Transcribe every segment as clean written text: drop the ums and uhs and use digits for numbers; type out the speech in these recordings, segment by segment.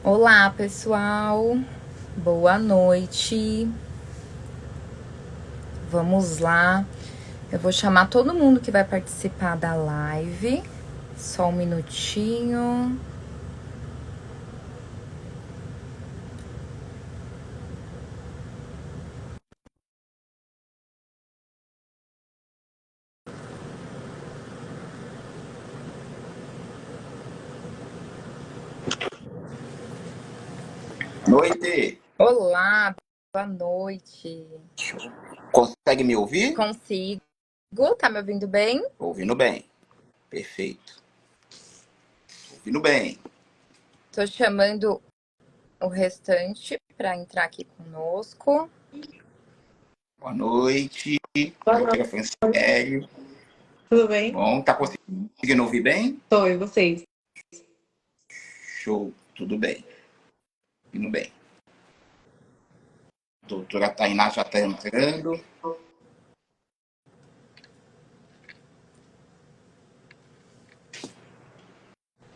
Olá, pessoal. Boa noite. Vamos lá. Eu vou chamar todo mundo que vai participar da live. Só um minutinho. Noite. Olá, boa noite. Consegue me ouvir? Consigo? Tá me ouvindo bem? Ouvindo bem. Perfeito. Ouvindo bem. Tô chamando o restante para entrar aqui conosco. Boa noite, Boa doutora noite, Franciele. tudo bem? Bom, tá conseguindo ouvir bem? Tô, e vocês? Show, tudo bem. Ouvindo bem. Doutora Tainá já está entrando.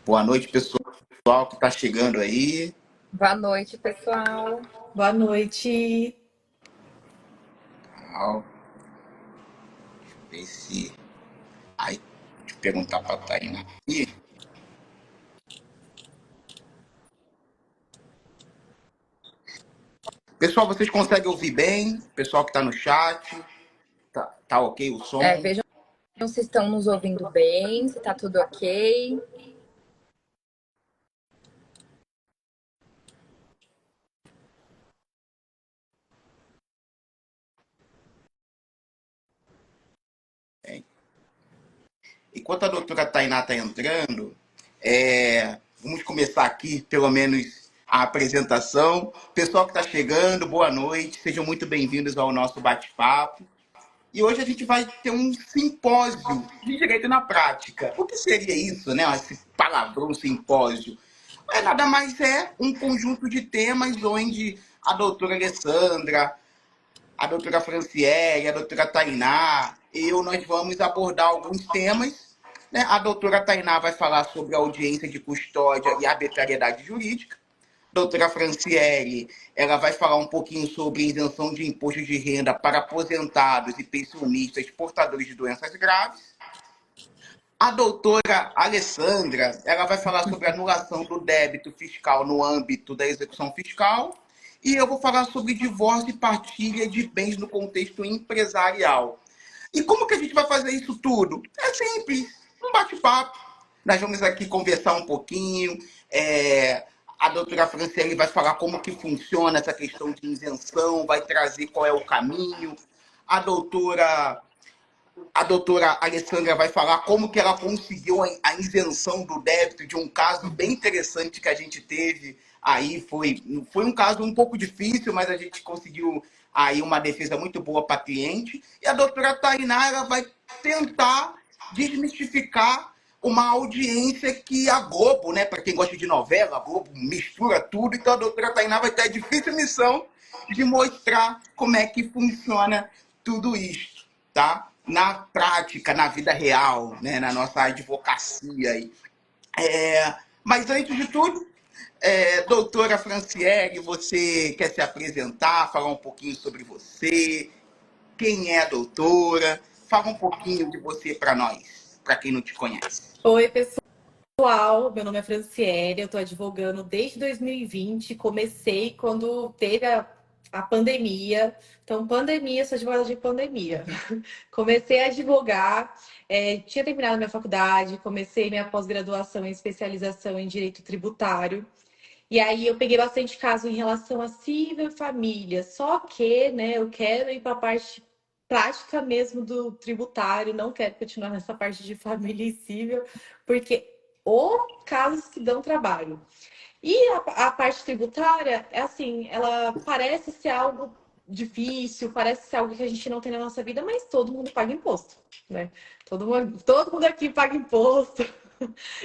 Boa noite, pessoal que está chegando aí. Boa noite, pessoal. Boa noite. Deixa eu ver se... Aí, deixa eu perguntar para a Tainá aqui. Pessoal, vocês conseguem ouvir bem? Pessoal que está no chat, tá ok o som? Vejam se estão nos ouvindo bem, se tá tudo ok. Enquanto a doutora Tainá está entrando, vamos começar aqui, pelo menos, a apresentação. Pessoal que está chegando, boa noite, sejam muito bem-vindos ao nosso bate-papo. E hoje a gente vai ter um simpósio de direito na prática. O que seria isso, né? Esse palavrão simpósio? Nada mais é um conjunto de temas onde a doutora Alessandra, a doutora Franciele, a doutora Tainá, nós vamos abordar alguns temas. Né? A doutora Tainá vai falar sobre a audiência de custódia e arbitrariedade jurídica. A doutora Franciele, ela vai falar um pouquinho sobre isenção de imposto de renda para aposentados e pensionistas portadores de doenças graves. A doutora Alessandra, ela vai falar sobre a anulação do débito fiscal no âmbito da execução fiscal. E eu vou falar sobre divórcio e partilha de bens no contexto empresarial. E como que a gente vai fazer isso tudo? É simples, um bate-papo. Nós vamos aqui conversar um pouquinho. A doutora Franciele vai falar como que funciona essa questão de isenção, vai trazer qual é o caminho. A doutora a doutora Alessandra vai falar como que ela conseguiu a isenção do débito de um caso bem interessante que a gente teve aí. Foi um caso um pouco difícil, mas a gente conseguiu aí uma defesa muito boa para a cliente. E a doutora Tainá ela vai tentar desmistificar uma audiência que a Globo, né, para quem gosta de novela, a Globo mistura tudo, então a doutora Tainá vai ter a difícil missão de mostrar como é que funciona tudo isso, tá? Na prática, na vida real, né, na nossa advocacia. Mas antes de tudo, doutora Franciele, você quer se apresentar, falar um pouquinho sobre você, quem é a doutora, fala um pouquinho de você para nós, para quem não te conhece. Oi, pessoal. Meu nome é Franciele, eu tô advogando desde 2020. Comecei quando teve a pandemia. Então, pandemia, sou advogada de pandemia. Comecei a advogar, tinha terminado minha faculdade, comecei minha pós-graduação em especialização em direito tributário. E aí eu peguei bastante caso em relação a civil e família. Só que, né, eu quero ir para a parte prática mesmo do tributário, não quero continuar nessa parte de família e civil, porque ou casos que dão trabalho. E a parte tributária, é assim, ela parece ser algo difícil, parece ser algo que a gente não tem na nossa vida, mas todo mundo paga imposto, né? Todo mundo aqui paga imposto.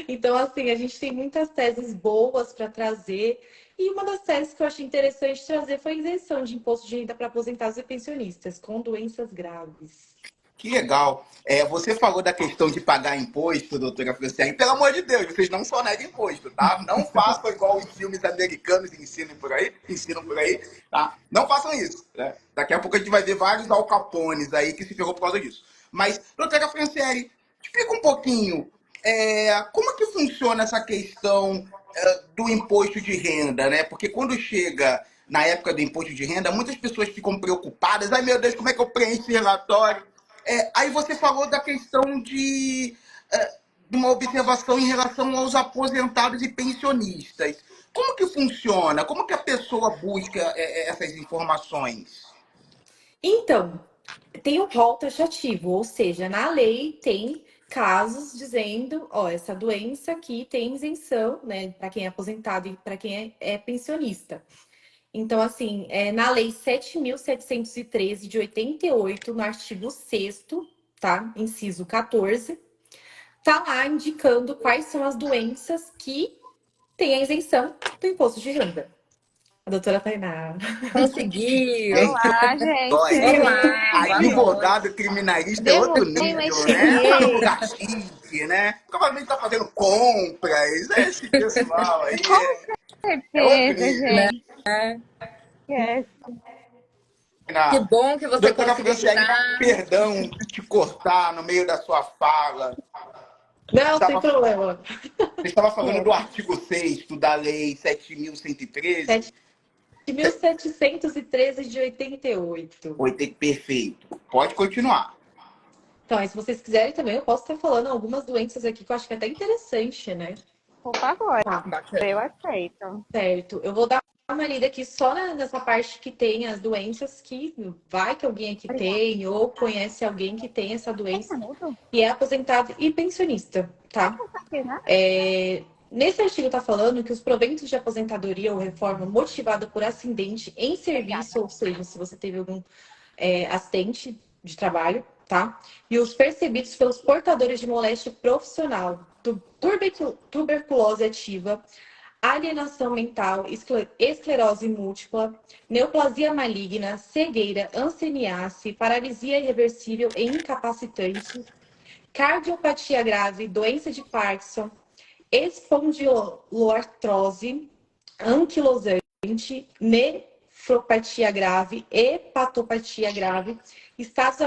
Então, assim, a gente tem muitas teses boas para trazer. E uma das teses que eu achei interessante trazer foi a isenção de imposto de renda para aposentados e pensionistas com doenças graves. Que legal. Você falou da questão de pagar imposto, doutora Franciele. Pelo amor de Deus, vocês não sonegam imposto, tá? Não façam igual os filmes americanos ensinam por aí, tá? Não façam isso, né? Daqui a pouco a gente vai ver vários Al Capones aí que se ferrou por causa disso. Mas, doutora Franciele, explica um pouquinho como que funciona essa questão do imposto de renda, né? Porque quando chega na época do imposto de renda, muitas pessoas ficam preocupadas. Ai, meu Deus, como é que eu preencho esse relatório? Aí você falou da questão de uma observação em relação aos aposentados e pensionistas. Como que funciona? Como que a pessoa busca essas informações? Então, tem o rol taxativo, ou seja, na lei tem casos dizendo, ó, essa doença aqui tem isenção, né, para quem é aposentado e para quem é pensionista. Então, assim, na lei 7.713 de 88, no artigo 6º, tá? Inciso 14, tá lá indicando quais são as doenças que têm a isenção do imposto de renda. A doutora Tainá. Conseguiu! Olá, Olha, gente. Olá, boa advogado noite. criminalista é outro Demorei, mas nível, né? Tá no cheguei. lugar chique, né? Provavelmente tá fazendo compras. Esse pessoal aí Com é outro certeza, Né? nível. gente. É. Que Na... bom que você Doutora conseguiu Franciele, tirar. perdão te cortar no meio da sua fala. Não, sem Estava, você problema. estava falando do É, artigo 6º da Lei 7.113. 7.713 de 88. Perfeito. Pode continuar. Então, aí, se vocês quiserem também, eu posso estar falando algumas doenças aqui que eu acho que é até interessante, né? Por favor, Tá, eu Bacana. aceito. certo. Eu vou dar uma lida aqui só nessa parte que tem as doenças que vai que alguém aqui Obrigada. tem ou conhece alguém que tem essa Tem doença minuto? e é aposentado e pensionista, tá? Tá aqui, né? Nesse artigo está falando que os proventos de aposentadoria ou reforma motivada por acidente em serviço, Obrigada. ou seja, se você teve algum acidente de trabalho, tá? E os percebidos pelos portadores de moléstia profissional, tuberculose ativa, alienação mental, esclerose múltipla, neoplasia maligna, cegueira, anceniase, paralisia irreversível e incapacitante, cardiopatia grave, doença de Parkinson, espondiloartrose, anquilosante, nefropatia grave, hepatopatia grave, estados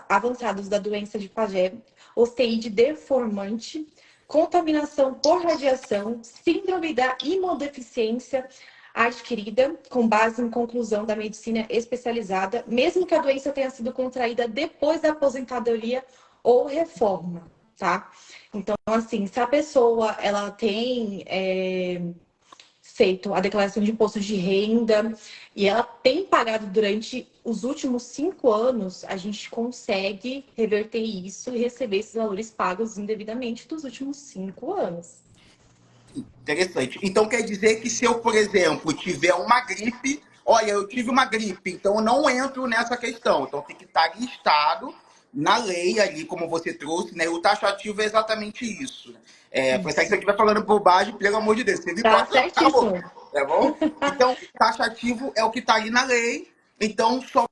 avançados da doença de Paget, osteíde deformante, contaminação por radiação, síndrome da imunodeficiência adquirida com base em conclusão da medicina especializada, mesmo que a doença tenha sido contraída depois da aposentadoria ou reforma, tá? Então, assim, se a pessoa ela tem feito a declaração de imposto de renda e ela tem pagado durante os últimos 5 anos, a gente consegue reverter isso e receber esses valores pagos indevidamente dos últimos 5 anos. Interessante. Então quer dizer que se eu, por exemplo, tiver uma gripe, olha, eu tive uma gripe, então eu não entro nessa questão. Então tem que estar listado na lei ali, como você trouxe, né? O taxativo é exatamente isso. Se você Isso. estiver falando bobagem, pelo amor de Deus, você me Tá corta, acabou. certíssimo. Tá bom? Então, taxativo é o que está ali na lei. Então, só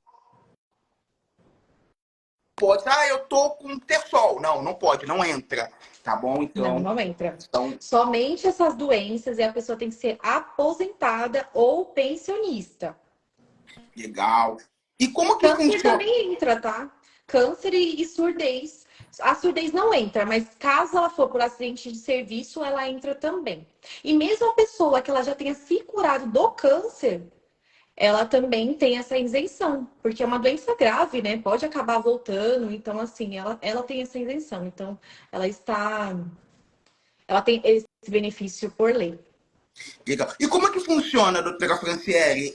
pode. Ah, eu tô com terçol. Não, não pode, não entra. Tá bom? Não, Então, não entra. então Somente essas doenças e a pessoa tem que ser aposentada ou pensionista. legal. E como que Câncer funciona? também entra, tá? Câncer e surdez. A surdez não entra, mas caso ela for por acidente de serviço, ela entra também. E mesmo a pessoa que ela já tenha se curado do câncer, ela também tem essa isenção, porque é uma doença grave, né? Pode acabar voltando, então assim, ela tem essa isenção. Então, ela tem esse benefício por lei. Legal. E como é que funciona, doutora Franciele,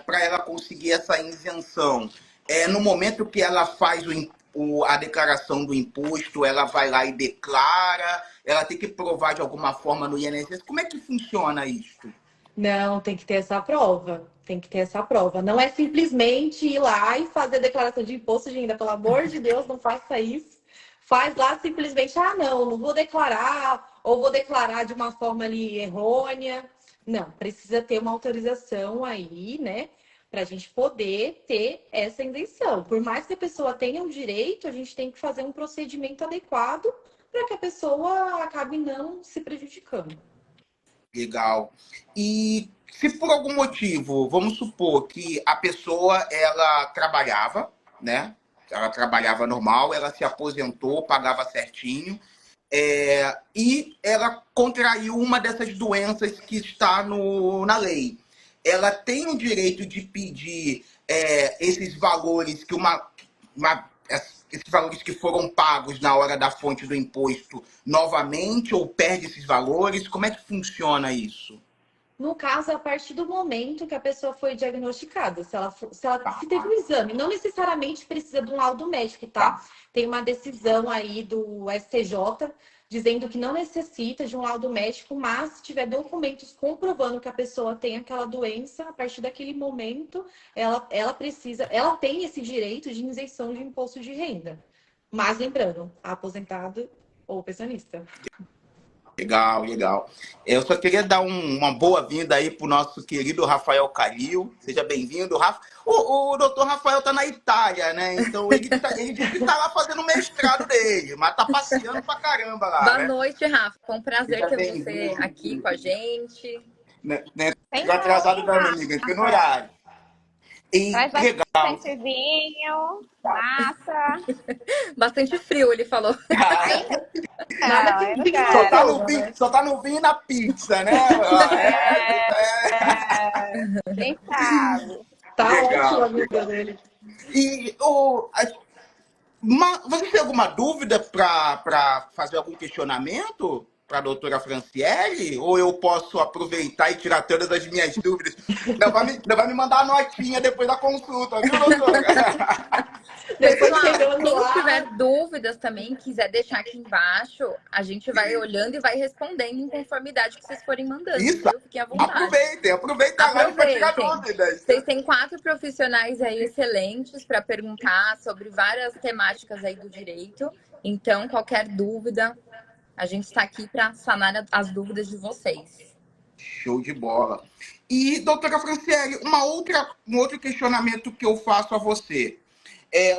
para ela conseguir essa isenção? No momento que ela faz a declaração do imposto, ela vai lá e declara, ela tem que provar de alguma forma no INSS. Como é que funciona isso? Não, tem que ter essa prova. Tem que ter essa prova. Não é simplesmente ir lá e fazer declaração de imposto de renda. Pelo amor de Deus, não faça isso. Faz lá simplesmente, não vou declarar, ou vou declarar de uma forma ali errônea. Não, precisa ter uma autorização aí, né? para a gente poder ter essa isenção. Por mais que a pessoa tenha o direito, a gente tem que fazer um procedimento adequado para que a pessoa acabe não se prejudicando. Legal. E se por algum motivo, vamos supor que a pessoa ela trabalhava, né? Ela trabalhava normal, ela se aposentou, pagava certinho, e ela contraiu uma dessas doenças que está na lei. Ela tem o direito de pedir esses valores esses valores que foram pagos na hora da fonte do imposto novamente ou perde esses valores? Como é que funciona isso? No caso, a partir do momento que a pessoa foi diagnosticada, se teve um exame, não necessariamente precisa de um laudo médico, tá? Tem uma decisão aí do STJ dizendo que não necessita de um laudo médico, mas se tiver documentos comprovando que a pessoa tem aquela doença, a partir daquele momento, ela tem esse direito de isenção de imposto de renda. Mas lembrando, aposentado ou pensionista. Legal, legal. Eu só queria dar uma boa-vinda aí para o nosso querido Rafael Calil. Seja bem-vindo, Rafa. O doutor Rafael está na Itália, né? Então ele disse que está lá fazendo o mestrado dele, mas está passeando pra caramba lá, Boa né? noite, Rafa. Foi um prazer Seja ter bem-vindo. você aqui com a gente. Né? Tem Ficou atrasado não, minha amiga, foi no horário. E Traz legal. bastante vinho, massa. Bastante frio, ele falou. Nada Não, que eu não vinho Só tá quero. no resolva, vinho, né? só tá no vinho e na pizza, né? Quem sabe? Tá ótimo Legal, a vida legal. dele. E você tem alguma dúvida para fazer algum questionamento para a doutora Franciele? Ou eu posso aproveitar e tirar todas as minhas dúvidas? Não vai me mandar a notinha depois da consulta, viu, doutora? Depois Pessoal, chegando quem lá, tiver dúvidas também, quiser deixar aqui embaixo, a gente vai olhando e vai respondendo em conformidade que vocês forem mandando, Isso, viu? Fiquem à vontade. aproveita a live para tirar Aproveitem. dúvidas. Vocês têm 4 profissionais aí excelentes para perguntar sobre várias temáticas aí do direito. Então, qualquer dúvida, a gente está aqui para sanar as dúvidas de vocês. Show de bola. E, doutora Franciele, um outro questionamento que eu faço a você.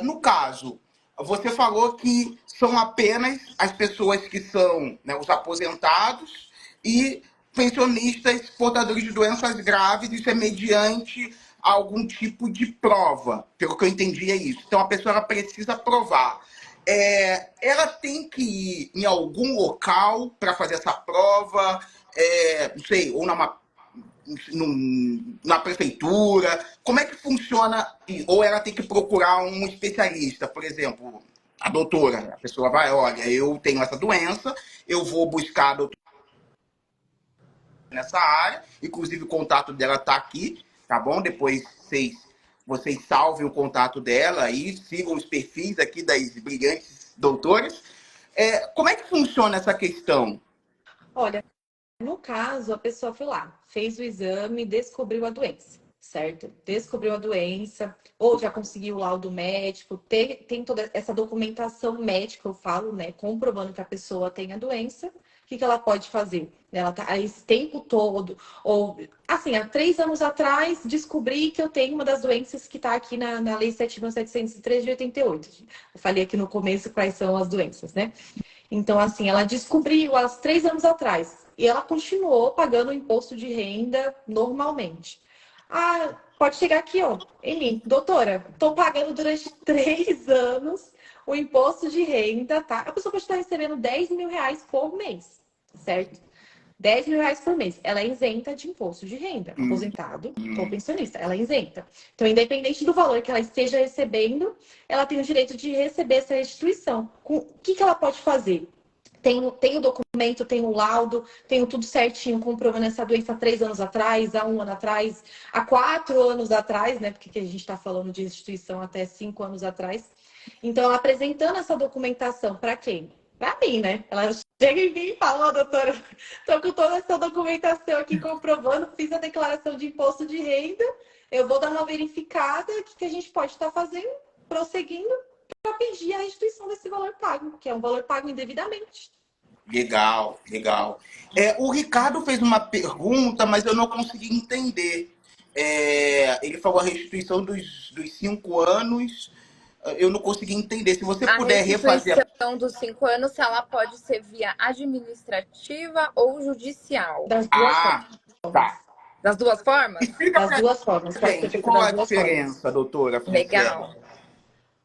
No caso, você falou que são apenas as pessoas que são, né, os aposentados e pensionistas portadores de doenças graves, isso é mediante algum tipo de prova. Pelo que eu entendi, é isso. Então, a pessoa ela precisa provar. Ela tem que ir em algum local para fazer essa prova, não sei, ou na prefeitura? Como é que funciona? Ou ela tem que procurar um especialista, por exemplo, a doutora, a pessoa vai, olha, eu tenho essa doença, eu vou buscar a doutora nessa área, inclusive o contato dela está aqui, tá bom? Depois vocês salvem o contato dela e sigam os perfis aqui das brilhantes doutoras. Como é que funciona essa questão? olha, no caso, a pessoa foi lá, fez o exame, descobriu a doença, certo? Descobriu a doença, ou já conseguiu o laudo médico, tem toda essa documentação médica, eu falo, né? Comprovando que a pessoa tem a doença, o que ela pode fazer? Ela tá esse tempo todo, ou assim, há 3 anos atrás, descobri que eu tenho uma das doenças que está aqui na Lei 7.703 de 88. Eu falei aqui no começo quais são as doenças, né? Então, assim, ela descobriu há 3 anos atrás e ela continuou pagando o imposto de renda normalmente. Ah, pode chegar aqui, ó, Eli, doutora, estou pagando durante 3 anos o imposto de renda, tá? A pessoa pode estar recebendo 10 mil reais por mês, certo? 10 mil reais por mês. Ela é isenta de imposto de renda, aposentado ou pensionista. Ela é isenta. Então, independente do valor que ela esteja recebendo, ela tem o direito de receber essa restituição. O que ela pode fazer? Tem o documento, tem o laudo, tem tudo certinho, comprovando essa doença há 3 anos atrás, há 1 ano atrás, há 4 anos atrás, né? Porque a gente está falando de restituição até 5 anos atrás. Então, ela apresentando essa documentação para quem? Para mim, né? Ela chega em mim e fala, ó, doutora, estou com toda essa documentação aqui comprovando, fiz a declaração de imposto de renda, eu vou dar uma verificada, o que a gente pode estar fazendo, prosseguindo, para pedir a restituição desse valor pago, que é um valor pago indevidamente. Legal, legal. O Ricardo fez uma pergunta, mas eu não consegui entender. Ele falou a restituição dos 5 anos. Eu não consegui entender. Se você A puder refazer. restituição dos 5 anos, se ela pode ser via administrativa ou judicial. Das duas Ah, formas. tá. Das duas formas? Explica Das pra duas formas. Pode ser gente feito qual das a duas formas. diferença, doutora Franciele. Legal.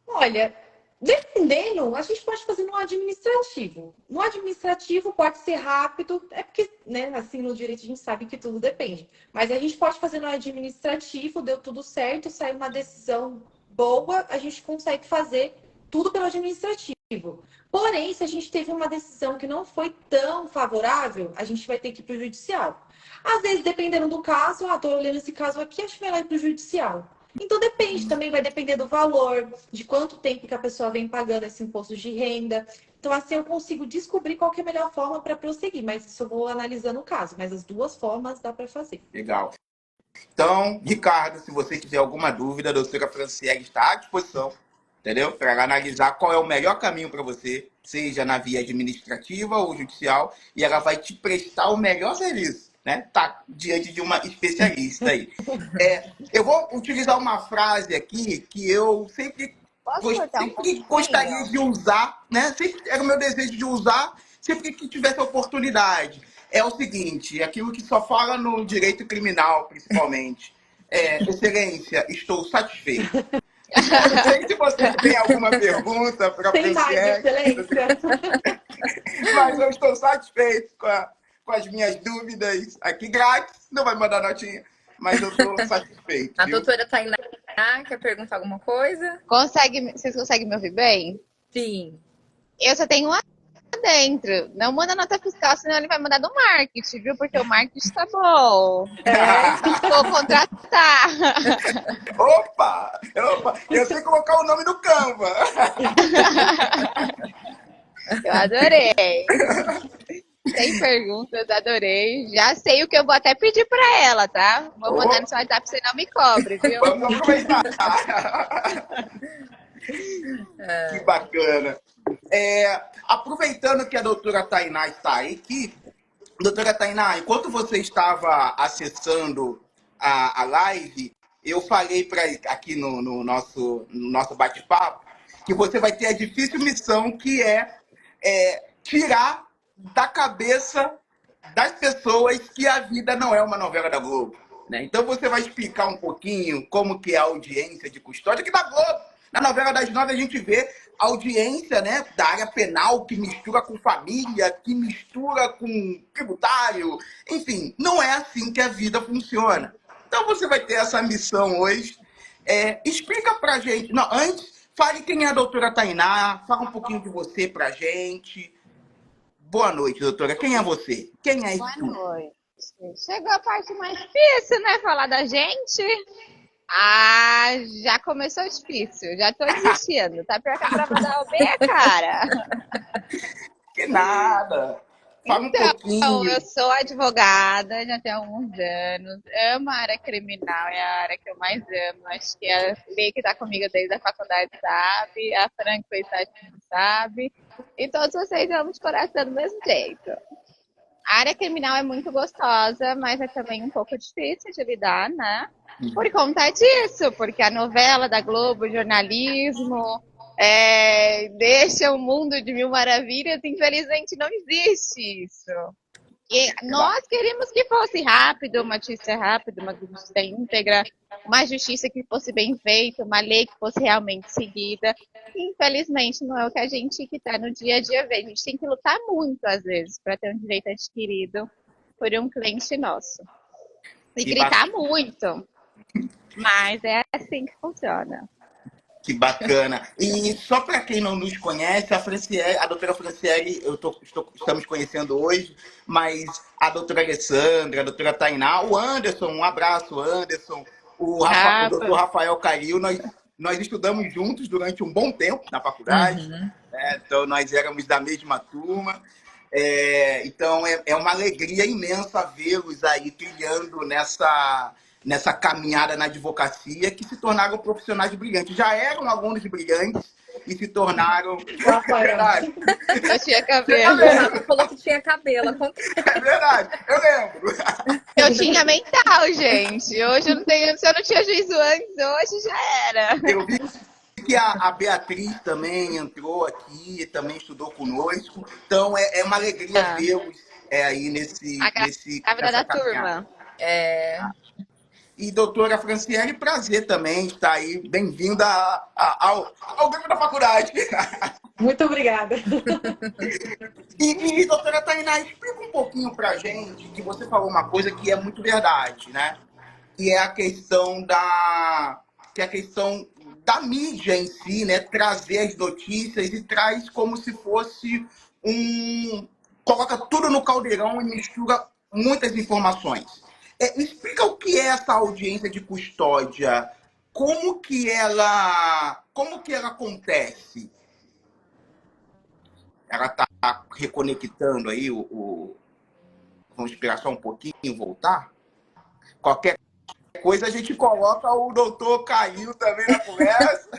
Olha, dependendo, a gente pode fazer no administrativo. No administrativo pode ser rápido, é porque, né, assim, no direito a gente sabe que tudo depende. Mas a gente pode fazer no administrativo, deu tudo certo, saiu uma decisão boa, a gente consegue fazer tudo pelo administrativo. Porém, se a gente teve uma decisão que não foi tão favorável, a gente vai ter que ir para o judicial. Às vezes, dependendo do caso, tô olhando esse caso aqui, acho melhor ir para o judicial. Então depende, também vai depender do valor, de quanto tempo que a pessoa vem pagando esse imposto de renda. Então, assim, eu consigo descobrir qual que é a melhor forma para prosseguir, mas isso eu vou analisando o caso. Mas as duas formas dá para fazer. Legal. Então, Ricardo, se você tiver alguma dúvida, a doutora Franciele está à disposição, entendeu? Para analisar qual é o melhor caminho para você, seja na via administrativa ou judicial, e ela vai te prestar o melhor serviço, né? Tá diante de uma especialista aí. Eu vou utilizar uma frase aqui que eu sempre Posso cortar um gostaria pouquinho? de usar, né? Sempre era o meu desejo de usar, sempre que tivesse a oportunidade. É o seguinte, aquilo que só fala no direito criminal, principalmente. Excelência, estou satisfeito. Eu não sei se você tem alguma pergunta para a Tem mais, Franciele, excelência. mas eu estou satisfeito com as minhas dúvidas aqui grátis. Não vai mandar notinha, mas eu estou satisfeito. A Viu? doutora Tainá quer perguntar alguma coisa? Vocês conseguem me ouvir bem? Sim. Eu só tenho um adentro. Não manda nota fiscal, senão ele vai mandar do marketing, viu? Porque o marketing tá bom. Vou contratar. Opa! Eu sei colocar o nome no Canva. Eu adorei. Sem perguntas, adorei. Já sei o que eu vou até pedir pra ela, tá? Vou mandar no seu WhatsApp pra você não me cobre, viu? Vamos aproveitar. Que bacana. Aproveitando que a doutora Tainá está aqui, doutora Tainá, enquanto você estava acessando a live, eu falei aqui no nosso bate-papo que você vai ter a difícil missão que é tirar da cabeça das pessoas que a vida não é uma novela da Globo, né? Então você vai explicar um pouquinho como que é a audiência de custódia que da Globo. Na novela das 9 a gente vê a audiência, né, da área penal que mistura com família, que mistura com tributário. Enfim, não é assim que a vida funciona. Então você vai ter essa missão hoje. Explica pra gente. Não, antes, fale quem é a doutora Tainá, fala um pouquinho de você pra gente. Boa noite, doutora. Quem é você? Quem é Boa isso? noite. Chegou a parte mais difícil, né? Falar da gente. Ah, já começou difícil. Já tô desistindo. Tá pior que a prova da OAB, cara. Que nada. Fala um Então, pouquinho. eu sou advogada já tem alguns anos. Amo a área criminal, é a área que eu mais amo. Acho que a Lei que tá comigo desde a faculdade sabe, a Fran que fez estágio sabe. E todos vocês amam de coração do mesmo jeito. A área criminal é muito gostosa, mas é também um pouco difícil de lidar, né? Por conta disso, porque a novela da Globo, o jornalismo, deixa o mundo de mil maravilhas, infelizmente não existe isso. E nós queríamos que fosse rápido, uma justiça rápida, uma justiça íntegra, uma justiça que fosse bem feita, uma lei que fosse realmente seguida. Infelizmente, não é o que a gente que está no dia a dia vê. A gente tem que lutar muito, às vezes, para ter um direito adquirido por um cliente nosso. E Que gritar muito. Mas é assim que funciona. Que bacana. E só para quem não nos conhece, a doutora Franciele, estamos conhecendo hoje, mas a doutora Alessandra, a doutora Tainá, o Anderson, um abraço, Anderson, o doutor Rafael Calil, nós estudamos juntos durante um bom tempo na faculdade, né? Então nós éramos da mesma turma. Então é uma alegria imensa vê-los aí trilhando nessa caminhada na advocacia, que se tornaram profissionais brilhantes. Já eram alunos brilhantes e se tornaram... Rafael. Eu tinha cabelo. Ela falou que tinha cabelo. É verdade, eu lembro. Eu tinha mental, gente. Hoje eu não tenho. Se eu não tinha juízo antes, hoje já era. Eu vi que a Beatriz também entrou aqui, também estudou conosco. Então é uma alegria Ah, vê-los aí a grávida nessa da caminhada. turma. É, E doutora Franciele, prazer também estar aí. Bem-vinda ao grupo da faculdade. Muito obrigada. E doutora Tainá, explica um pouquinho pra gente, que você falou uma coisa que é muito verdade, né? Que é a questão da mídia em si, né? Trazer as notícias e traz como se fosse coloca tudo no caldeirão e mistura muitas informações. Me explica o que é essa audiência de custódia, como que ela acontece? Ela está reconectando aí vamos esperar só um pouquinho voltar? Qualquer coisa a gente coloca o doutor Caio também na conversa.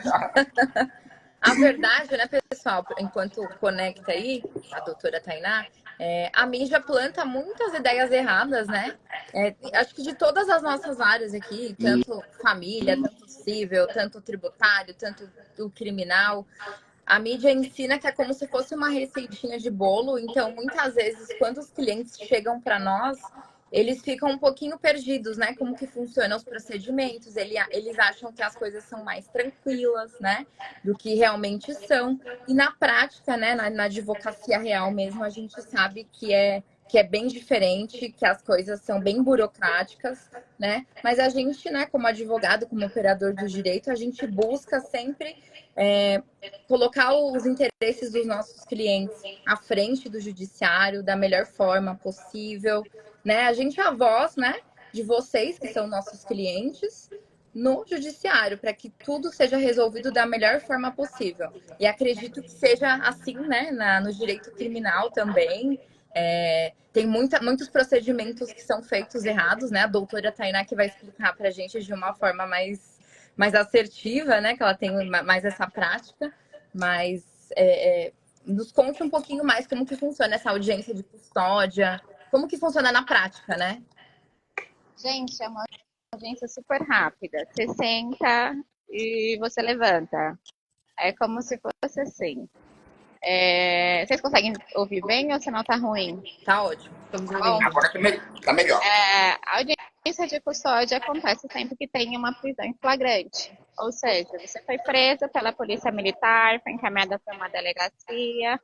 a verdade, né, pessoal, enquanto conecta aí a doutora Tainá, a mídia planta muitas ideias erradas, né? Acho que de todas as nossas áreas aqui, tanto família, tanto civil, tanto tributário, tanto o criminal, a mídia ensina que é como se fosse uma receitinha de bolo, então muitas vezes quando os clientes chegam para nós, eles ficam um pouquinho perdidos, né? Como que funcionam os procedimentos, eles acham que as coisas são mais tranquilas, né? Do que realmente são. E na prática, né, na advocacia real mesmo, a gente sabe que é bem diferente, que as coisas são bem burocráticas, né? Mas a gente, né, como advogado, como operador do direito, a gente busca sempre colocar os interesses dos nossos clientes à frente do judiciário da melhor forma possível, né? A gente é a voz, né, de vocês que são nossos clientes no judiciário para que tudo seja resolvido da melhor forma possível. E acredito que seja assim, né, no direito criminal também. Tem muitos procedimentos que são feitos errados, né? A doutora Tainá que vai explicar para a gente de uma forma mais assertiva, né? Que ela tem mais essa prática, mas nos conte um pouquinho mais como que funciona essa audiência de custódia, como que funciona na prática, né? Gente, é uma audiência super rápida. Você senta e você levanta. É como se fosse assim. Vocês conseguem ouvir bem ou o sinal tá ruim? Tá ótimo. Estamos Bom, ouvindo. Agora tá melhor. a audiência de custódia acontece sempre que tem uma prisão em flagrante. Ou seja, você foi presa pela polícia militar, foi encaminhada para uma delegacia,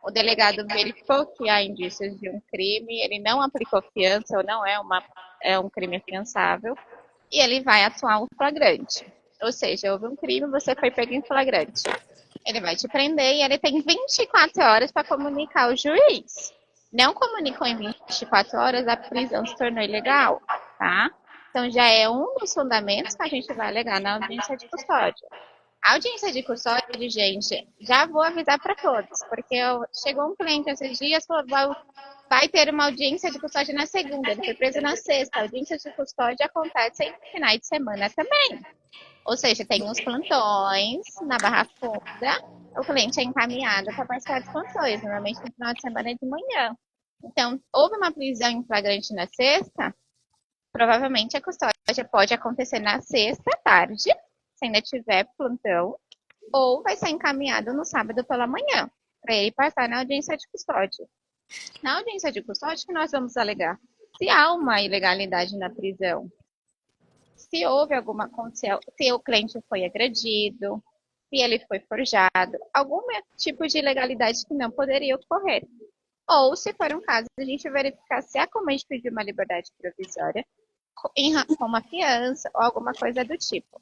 o delegado verificou que há indícios de um crime, ele não aplicou fiança ou não é um crime afiançável, e ele vai atuar o flagrante. Ou seja, houve um crime, você foi pego em flagrante. Ele vai te prender e ele tem 24 horas para comunicar ao juiz. Não comunicou em 24 horas, a prisão se tornou ilegal, tá? Então já é um dos fundamentos que a gente vai alegar na audiência de custódia. A audiência de custódia, gente, já vou avisar para todos, porque chegou um cliente esses dias, falou, vai ter uma audiência de custódia na segunda, ele foi preso na sexta. A audiência de custódia acontece em finais de semana também. Ou seja, tem uns plantões na Barra Funda, o cliente é encaminhado para participar dos plantões, normalmente no final de semana de manhã. Então, houve uma prisão em flagrante na sexta, provavelmente a custódia pode acontecer na sexta tarde, se ainda tiver plantão, ou vai ser encaminhado no sábado pela manhã, para ele passar na audiência de custódia. Na audiência de custódia, que nós vamos alegar? Se há uma ilegalidade na prisão, se houve alguma condição, se o cliente foi agredido, se ele foi forjado, algum tipo de ilegalidade que não poderia ocorrer. Ou, se for um caso, a gente verificar se há como a gente pedir uma liberdade provisória com uma fiança ou alguma coisa do tipo.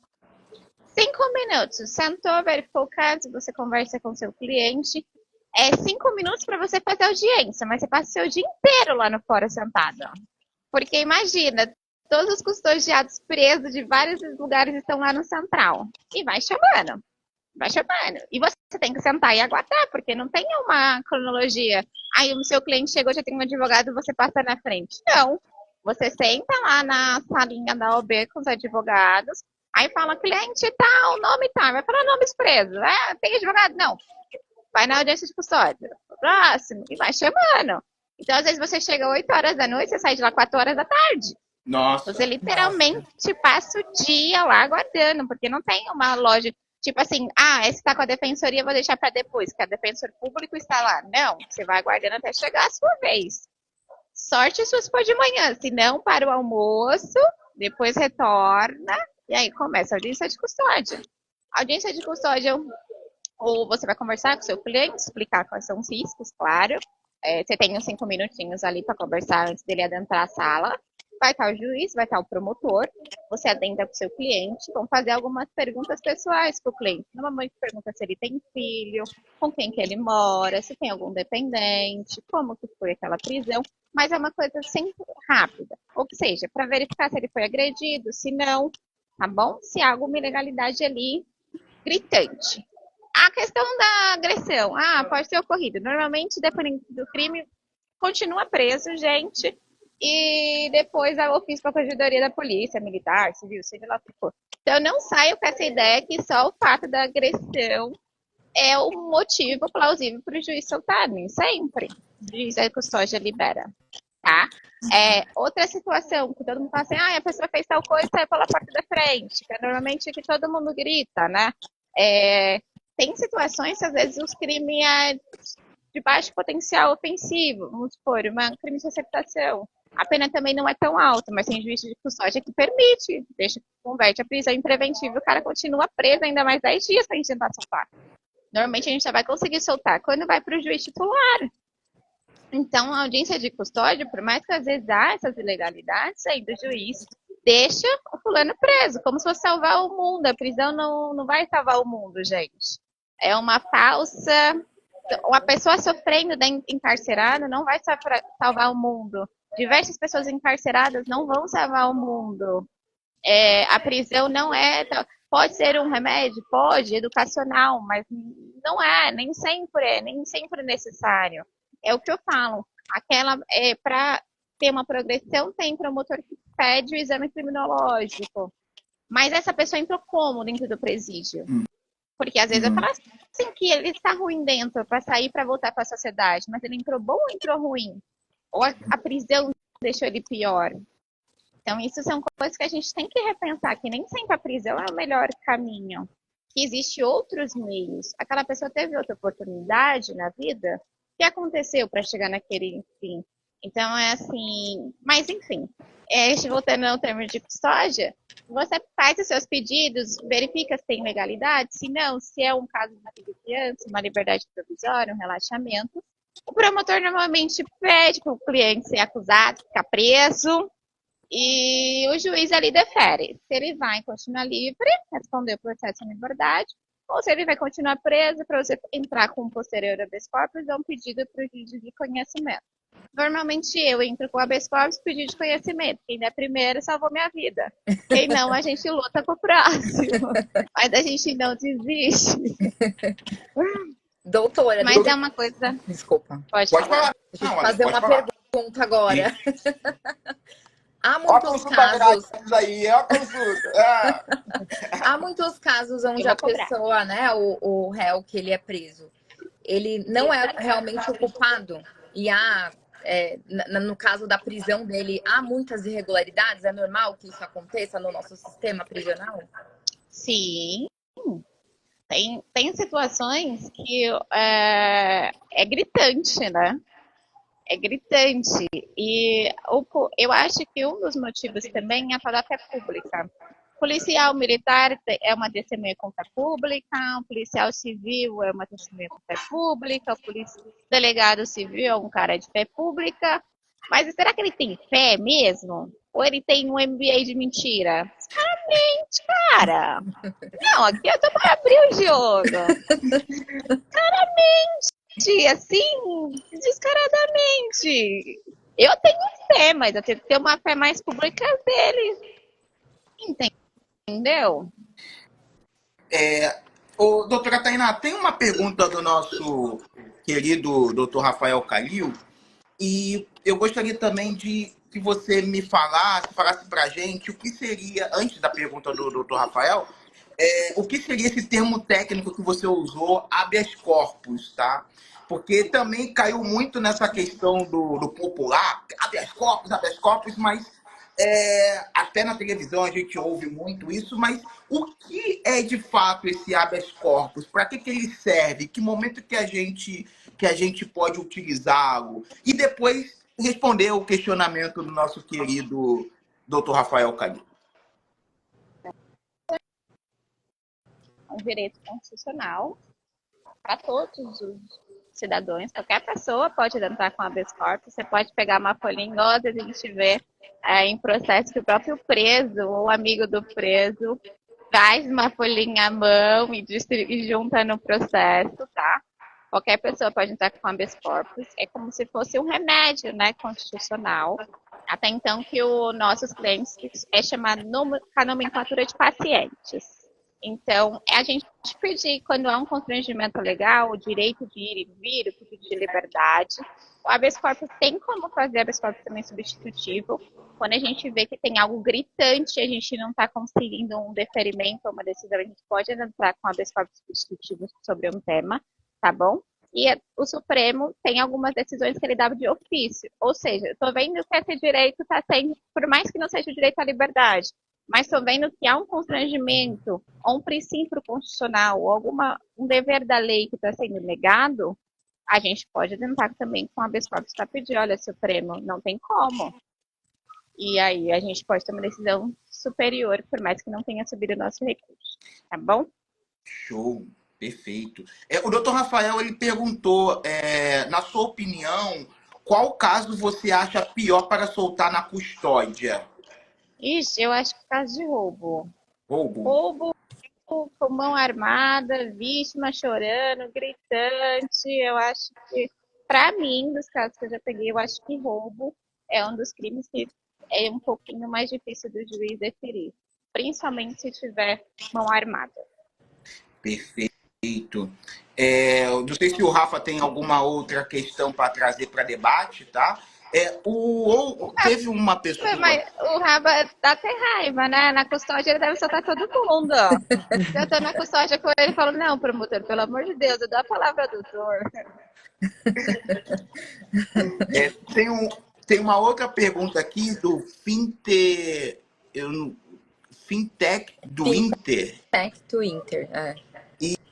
5 minutos, sentou, verificou o caso, você conversa com seu cliente. 5 minutos para você fazer audiência, mas você passa o seu dia inteiro lá no fórum sentado. Porque imagina, todos os custodiados presos de vários lugares estão lá no central. E vai chamando. Vai chamando. E você tem que sentar e aguardar, porque não tem uma cronologia. Aí o seu cliente chegou, já tem um advogado, você passa na frente. Não. Você senta lá na salinha da OB com os advogados, aí fala, cliente tal, nome tal. Vai falar nomes presos. Tem advogado? Não. Vai na audiência de custódia. Próximo. E vai chamando. Então, às vezes, você chega 8 horas da noite, você sai de lá 4 horas da tarde. Nossa. Você literalmente passa o dia lá aguardando, porque não tem uma loja, tipo assim, esse tá com a defensoria, vou deixar para depois, que a defensor público está lá. Não, você vai aguardando até chegar a sua vez. Sorte se for de manhã, se não, para o almoço, depois retorna, e aí começa a audiência de custódia. A audiência de custódia, ou você vai conversar com o seu cliente, explicar quais são os riscos, claro. Você tem uns 5 minutinhos ali para conversar antes dele adentrar a sala. Vai estar o juiz, vai estar o promotor, você adentra para o seu cliente, vão fazer algumas perguntas pessoais para o cliente. Normalmente pergunta se ele tem filho, com quem que ele mora, se tem algum dependente, como que foi aquela prisão, mas é uma coisa sempre rápida. Ou seja, para verificar se ele foi agredido, se não, tá bom? Se há alguma ilegalidade ali gritante. A questão da agressão, pode ter ocorrido. Normalmente, dependendo do crime, continua preso, gente, e depois a ofício para a corregedoria da polícia, militar, civil, seja lá o que for. Então, eu não saio com essa ideia que só o fato da agressão é o motivo plausível para o juiz soltar, nem sempre. O juiz da custódia libera, tá? Outra situação que todo mundo fala assim, a pessoa fez tal coisa e saiu pela porta da frente, que é normalmente que todo mundo grita, né? Tem situações que às vezes os crimes é de baixo potencial ofensivo, vamos supor, um crime de receptação. A pena também não é tão alta, mas tem juízo de custódia que permite, converte a prisão em preventivo e o cara continua preso ainda mais 10 dias para a gente tentar soltar. Normalmente a gente já vai conseguir soltar quando vai para o juiz titular. Então, a audiência de custódia, por mais que às vezes há essas ilegalidades, ainda o juiz deixa o fulano preso, como se fosse salvar o mundo. A prisão não vai salvar o mundo, gente. É uma falsa... Uma pessoa sofrendo encarcerada não vai salvar o mundo. Diversas pessoas encarceradas não vão salvar o mundo. A prisão não é... Pode ser um remédio? Pode, educacional, mas não é, nem sempre necessário. É o que eu falo. Para ter uma progressão, tem promotor que pede o exame criminológico. Mas essa pessoa entrou como dentro do presídio? Porque às vezes eu falo assim que ele está ruim dentro para sair para voltar para a sociedade, mas ele entrou bom ou entrou ruim? Ou a prisão deixou ele pior? Então, isso são coisas que a gente tem que repensar, que nem sempre a prisão é o melhor caminho. Que existem outros meios. Aquela pessoa teve outra oportunidade na vida? O que aconteceu para chegar naquele fim? Então, é assim... Mas, enfim, voltando ao termo de custódia, você faz os seus pedidos, verifica se tem legalidade, se não, se é um caso de criança, uma liberdade provisória, um relaxamento. O promotor normalmente pede para o cliente ser acusado, ficar preso, e o juiz ali defere se ele vai continuar livre, responder o processo em liberdade, ou se ele vai continuar preso para você entrar com um posterior habeas corpus ou um pedido para o juiz de conhecimento. Normalmente eu entro com o habeas corpus pedido de conhecimento. Quem der primeiro salvou minha vida. Quem não, a gente luta com o próximo. Mas a gente não desiste. Doutora, mas é uma coisa... Desculpa. Pode falar. Deixa eu te fazer uma pergunta agora. Há Ó a muitos consulta casos... grátis aí, ó a consulta. Há muitos casos onde a pessoa, né, o réu que ele é preso, ele não é realmente o culpado. E no caso da prisão dele, há muitas irregularidades? É normal que isso aconteça no nosso sistema prisional? Sim. Tem situações que é gritante, né? É gritante. E eu acho que um dos motivos também é a fé pública. Policial militar é uma testemunha com fé pública, o policial civil é uma testemunha com fé pública, o delegado civil é um cara de fé pública. Mas será que ele tem fé mesmo? Ou ele tem um MBA de mentira? Claramente, cara. Não, aqui eu tô para abrir o jogo. Claramente, assim, descaradamente. Eu tenho fé, mas eu tenho que ter uma fé mais pública dele. Entendeu? Doutora Tainá, tem uma pergunta do nosso querido doutor Rafael Calil, e eu gostaria também de que você me falasse para a gente o que seria, antes da pergunta do doutor Rafael, o que seria esse termo técnico que você usou, habeas corpus, tá? Porque também caiu muito nessa questão do popular, habeas corpus, mas até na televisão a gente ouve muito isso, mas o que é de fato esse habeas corpus? Para que ele serve? Que momento que a gente pode utilizá-lo? E depois responder o questionamento do nosso querido Dr. Rafael Calil. Um direito constitucional para todos os cidadãos. Qualquer pessoa pode entrar com habeas corpus. Você pode pegar uma folhinha, igual às vezes a gente vê em processo que o próprio preso ou amigo do preso traz uma folhinha à mão e junta no processo, tá? Qualquer pessoa pode entrar com habeas corpus. É como se fosse um remédio, né, constitucional. Até então que os nossos clientes é chamado a nomenclatura de pacientes. Então, é a gente pedir, quando há um constrangimento legal, o direito de ir e vir, o pedido de liberdade. O habeas corpus tem como fazer habeas corpus também substitutivo. Quando a gente vê que tem algo gritante, a gente não está conseguindo um deferimento ou uma decisão, a gente pode entrar com habeas corpus substitutivo sobre um tema, tá bom? E o Supremo tem algumas decisões que ele dá de ofício. Ou seja, eu estou vendo que esse direito está sendo, por mais que não seja o direito à liberdade, mas estou vendo que há um constrangimento, ou um princípio constitucional, ou um dever da lei que está sendo negado, a gente pode tentar também com habeas corpus para pedir, olha, Supremo, não tem como. E aí a gente pode ter uma decisão superior, por mais que não tenha subido o nosso recurso, tá bom? Show, perfeito. O doutor Rafael, ele perguntou, na sua opinião, qual caso você acha pior para soltar na custódia? Ixi, eu acho que caso de roubo. Roubo? Roubo com mão armada, vítima chorando, gritante. Eu acho que, para mim, dos casos que eu já peguei, eu acho que roubo é um dos crimes que é um pouquinho mais difícil do juiz deferir, principalmente se tiver mão armada. Perfeito. Eu não sei se o Rafa tem alguma outra questão para trazer para debate, tá? Teve uma pessoa... Mas o Rafa dá até raiva, né? Na custódia ele deve soltar todo mundo, ó. Eu tô na custódia com ele e falo, não, promotor, pelo amor de Deus, eu dou a palavra ao doutor. Tem uma outra pergunta aqui do Fintech do Inter. Fintech do Inter,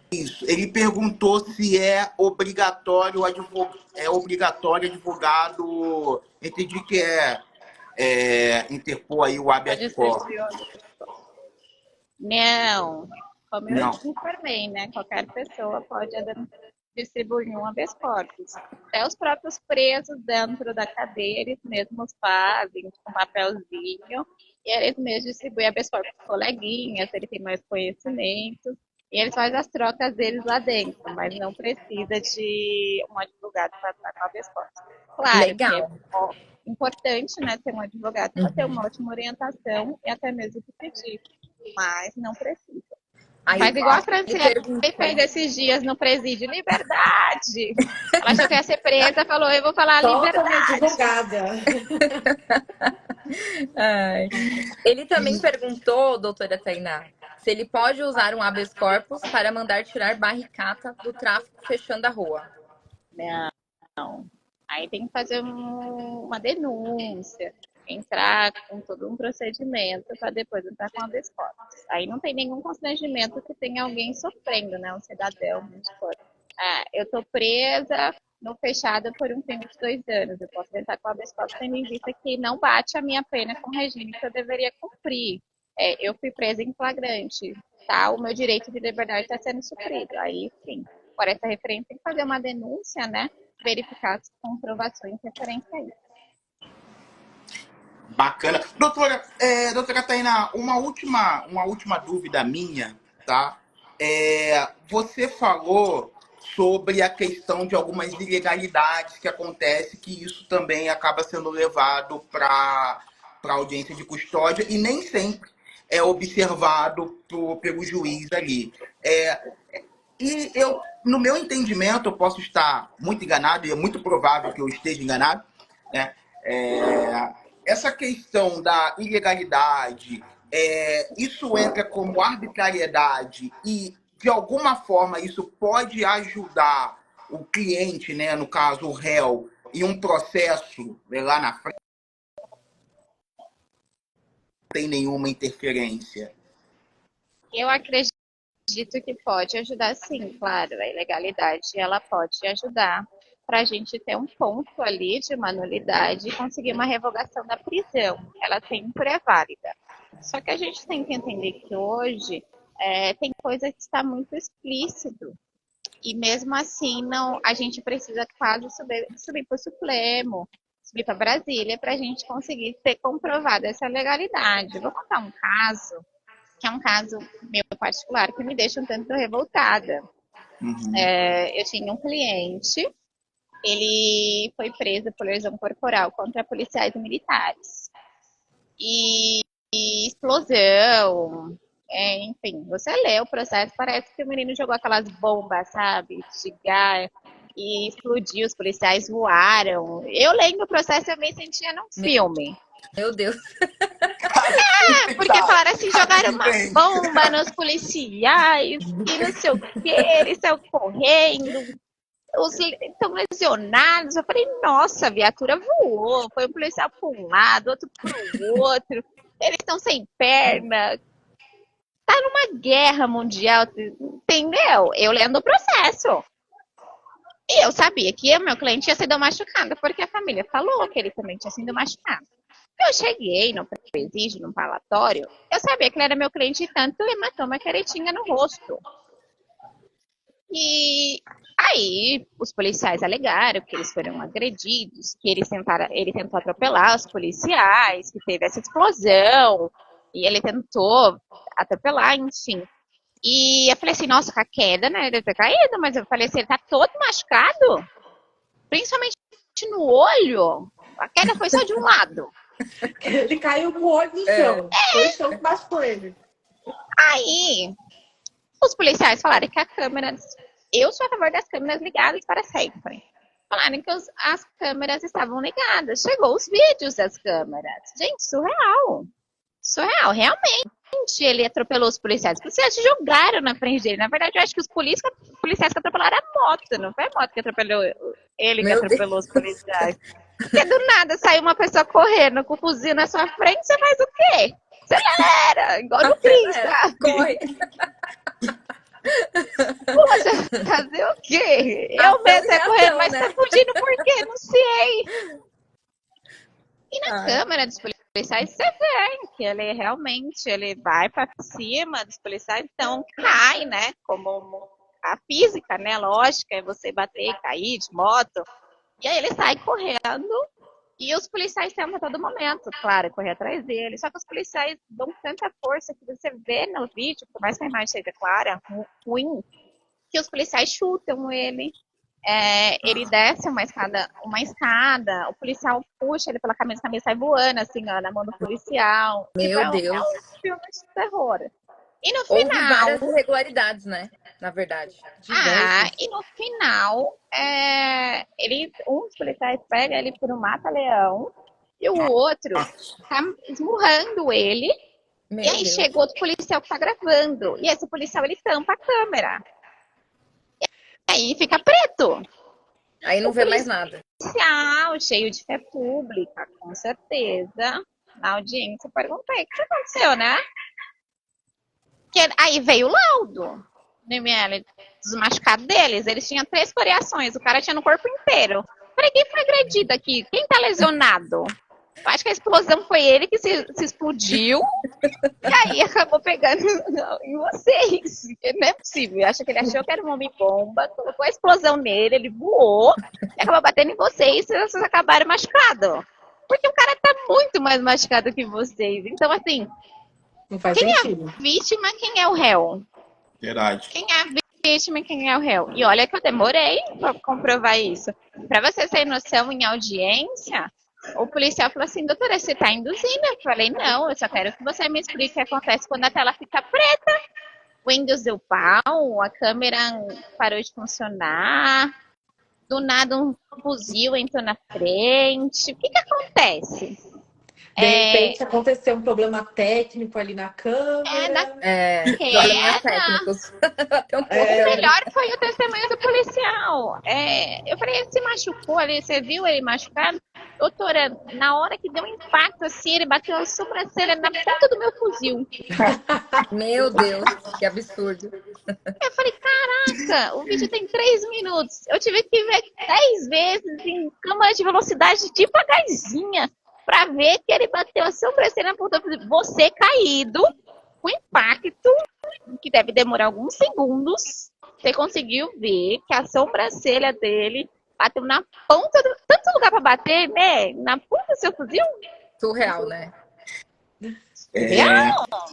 Isso. Ele perguntou se é obrigatório advogado. Entendi que interpor aí o habeas corpus. Não, como eu Não. te informei, né? Qualquer pessoa pode distribuir um habeas corpus. Até os próprios presos dentro da cadeia, eles mesmos fazem um papelzinho e eles mesmos distribuem habeas corpus para coleguinhas, ele tem mais conhecimento. E eles fazem as trocas deles lá dentro, mas não precisa de um advogado para estar com habeas corpus. Claro Legal. que é importante, né, ter um advogado para ter uma ótima orientação e até mesmo que pedir, mas não precisa. Aí, mas igual a Franciele fez esses dias no presídio, liberdade! Ela achou que ia ser presa, falou, eu vou falar liberdade. Advogada. Ele também perguntou, doutora Tainá, se ele pode usar um habeas corpus para mandar tirar barricata do tráfico fechando a rua. Não. Aí tem que fazer uma denúncia, entrar com todo um procedimento para depois entrar com habeas corpus. Aí não tem nenhum constrangimento que tenha alguém sofrendo, né? Um cidadão, vamos supor. Eu estou presa no fechado por um tempo de 2 anos. Eu posso entrar com habeas corpus tendo em vista que não bate a minha pena com o regime que eu deveria cumprir. Eu fui presa em flagrante, tá? O meu direito de liberdade está sendo suprido. Aí, sim. Por essa referência, tem que fazer uma denúncia, né? Verificar as comprovações referentes a isso. Bacana. Doutora Tainá, uma última dúvida minha, tá? Você falou sobre a questão de algumas ilegalidades que acontecem, que isso também acaba sendo levado para audiência de custódia e nem sempre é observado pelo juiz ali. E no meu entendimento, eu posso estar muito enganado, e é muito provável que eu esteja enganado, né? Essa questão da ilegalidade, isso entra como arbitrariedade e, de alguma forma, isso pode ajudar o cliente, né, no caso o réu, em um processo lá na frente, não tem nenhuma interferência. Eu acredito que pode ajudar sim, claro. A ilegalidade ela pode ajudar para a gente ter um ponto ali de uma nulidade e conseguir uma revogação da prisão. Ela sempre é válida. Só que a gente tem que entender que hoje tem coisa que está muito explícito. E mesmo assim, não, a gente precisa quase subir para o Supremo, subir para Brasília, para a gente conseguir ter comprovado essa legalidade. Vou contar um caso, que é um caso meu particular, que me deixa um tanto revoltada. Eu tinha um cliente, ele foi preso por lesão corporal contra policiais e militares. E explosão, enfim, você lê o processo, parece que o menino jogou aquelas bombas, sabe, de gás, e explodiu, os policiais voaram. Eu lendo o processo, eu me sentia num filme. Meu Deus. Porque falaram assim, jogaram uma bomba nos policiais, e não sei o que, eles saiu correndo, os estão lesionados. Eu falei, nossa, a viatura voou, foi um policial para um lado, outro para o outro, eles estão sem perna, tá numa guerra mundial, entendeu? Eu lendo o processo. E eu sabia que o meu cliente tinha sido machucado, porque a família falou que ele também tinha sido machucado. Eu cheguei no presídio, no palatório, eu sabia que ele era meu cliente e tanto hematoma que ele tinha no rosto. E aí os policiais alegaram que eles foram agredidos, que ele tentou atropelar os policiais, que teve essa explosão, e ele tentou atropelar, enfim. E eu falei assim, nossa, com a queda, né, ele deve ter caído, mas eu falei assim, ele tá todo machucado, principalmente no olho, a queda foi só de um lado. Ele caiu com o olho no chão. Foi o chão que machucou ele. Aí, os policiais falaram que a câmera... Eu sou a favor das câmeras ligadas para sempre. Falaram que as câmeras estavam ligadas. Chegou os vídeos das câmeras. Gente, surreal. Surreal, realmente. Ele atropelou os policiais. Os policiais jogaram na frente dele. Na verdade, eu acho que os policiais que atropelaram a moto. Não foi a moto que atropelou ele, que atropelou os policiais. Porque do nada saiu uma pessoa correndo com o fuzil na sua frente, você faz o quê? Acelera, igual no Cris, sabe? Corre. Poxa, fazer o quê? Eu mesmo é correndo, mas tá fugindo por quê? Não sei. E na câmera dos policiais, você vê que ele realmente vai pra cima dos policiais, então cai, né? Como a física, né? Lógica, é você bater e cair de moto. E aí ele sai correndo e os policiais tentam a todo momento, claro, correr atrás dele. Só que os policiais dão tanta força que você vê no vídeo, por mais que a imagem seja clara, ruim, que os policiais chutam ele. Ele desce uma escada, o policial puxa ele pela camisa, a camisa sai voando, assim, ó, na mão do policial. Meu Deus. É um filme de terror. E no Houve final... várias irregularidades, né? Na verdade. E no final, um dos policiais pega ele por um mata-leão e o outro tá esmurrando ele. Meu e aí Deus. chega outro policial que tá gravando. E esse policial, ele tampa a câmera. E aí fica preto. Aí não vê mais nada. Policial, cheio de fé pública, com certeza. Na audiência, eu perguntei, o que aconteceu, né? Aí veio o laudo no ML dos machucados deles. Eles tinham 3 coriações, o cara tinha no corpo inteiro. Falei, quem foi agredido aqui? Quem tá lesionado? Eu acho que a explosão foi ele que se explodiu. E aí acabou pegando em vocês. Não é possível. Eu acho que ele achou que era um homem-bomba, colocou a explosão nele, ele voou e acabou batendo em vocês e vocês acabaram machucados. Porque o cara tá muito mais machucado que vocês. Então, assim, Não faz quem sentido. é a vítima, quem é o réu? Verdade. Quem é a vítima e quem é o réu? E olha que eu demorei pra comprovar isso. Pra você ter noção, em audiência, o policial falou assim, doutora, você tá induzindo? Eu falei, não, eu só quero que você me explique o que acontece quando a tela fica preta. O Windows deu pau, a câmera parou de funcionar, do nada um fuzil entrou na frente. O que acontece? De É, repente aconteceu um problema técnico ali na câmera. Probleminhas daquela. técnicos. Até um O É, pouco. melhor foi o testemunho do policial. Eu falei, ele se machucou ali, você viu ele machucado? Doutora, na hora que deu um impacto assim, ele bateu a sobrancelha na ponta do meu fuzil. Meu Deus, que absurdo. Eu falei, caraca, o vídeo tem 3 minutos. Eu tive que ver 10 vezes em câmera de velocidade devagarzinha pra ver que ele bateu a sobrancelha na ponta do fuzil. Você caído, com impacto, que deve demorar alguns segundos, você conseguiu ver que a sobrancelha dele bateu na ponta do. Tanto lugar pra bater, né? Na ponta do seu fuzil? Surreal, né? Real. É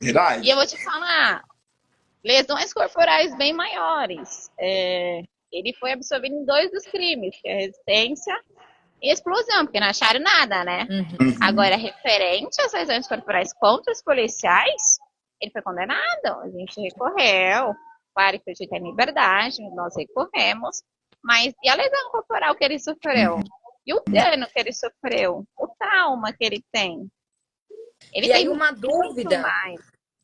E eu verdade. vou te falar, lesões corporais bem maiores. Ele foi absolvido em 2 dos crimes, que é resistência e explosão, porque não acharam nada, né? Uhum. Uhum. Agora, referente às lesões corporais contra os policiais, ele foi condenado. A gente recorreu. Claro que hoje tem liberdade, nós recorremos. Mas e a lesão corporal que ele sofreu? E o dano que ele sofreu? O trauma que ele tem? Ele E aí, tem uma muito dúvida, mais.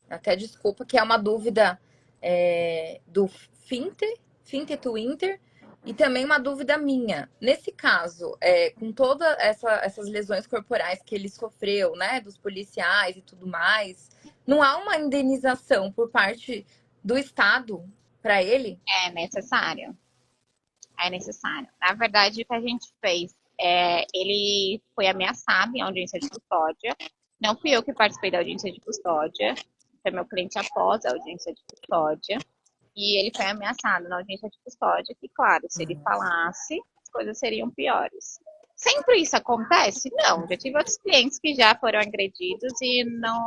até desculpa, que é uma dúvida do Finter to Inter, e também uma dúvida minha. Nesse caso, com todas essas lesões corporais que ele sofreu, né, dos policiais e tudo mais, não há uma indenização por parte do Estado para ele? É necessário. É necessário. Na verdade, o que a gente fez, ele foi ameaçado em audiência de custódia. Não fui eu que participei da audiência de custódia, foi meu cliente após a audiência de custódia. E ele foi ameaçado na audiência de custódia, que, claro, se ele falasse, as coisas seriam piores. Sempre isso acontece? Não. Já tive outros clientes que já foram agredidos e não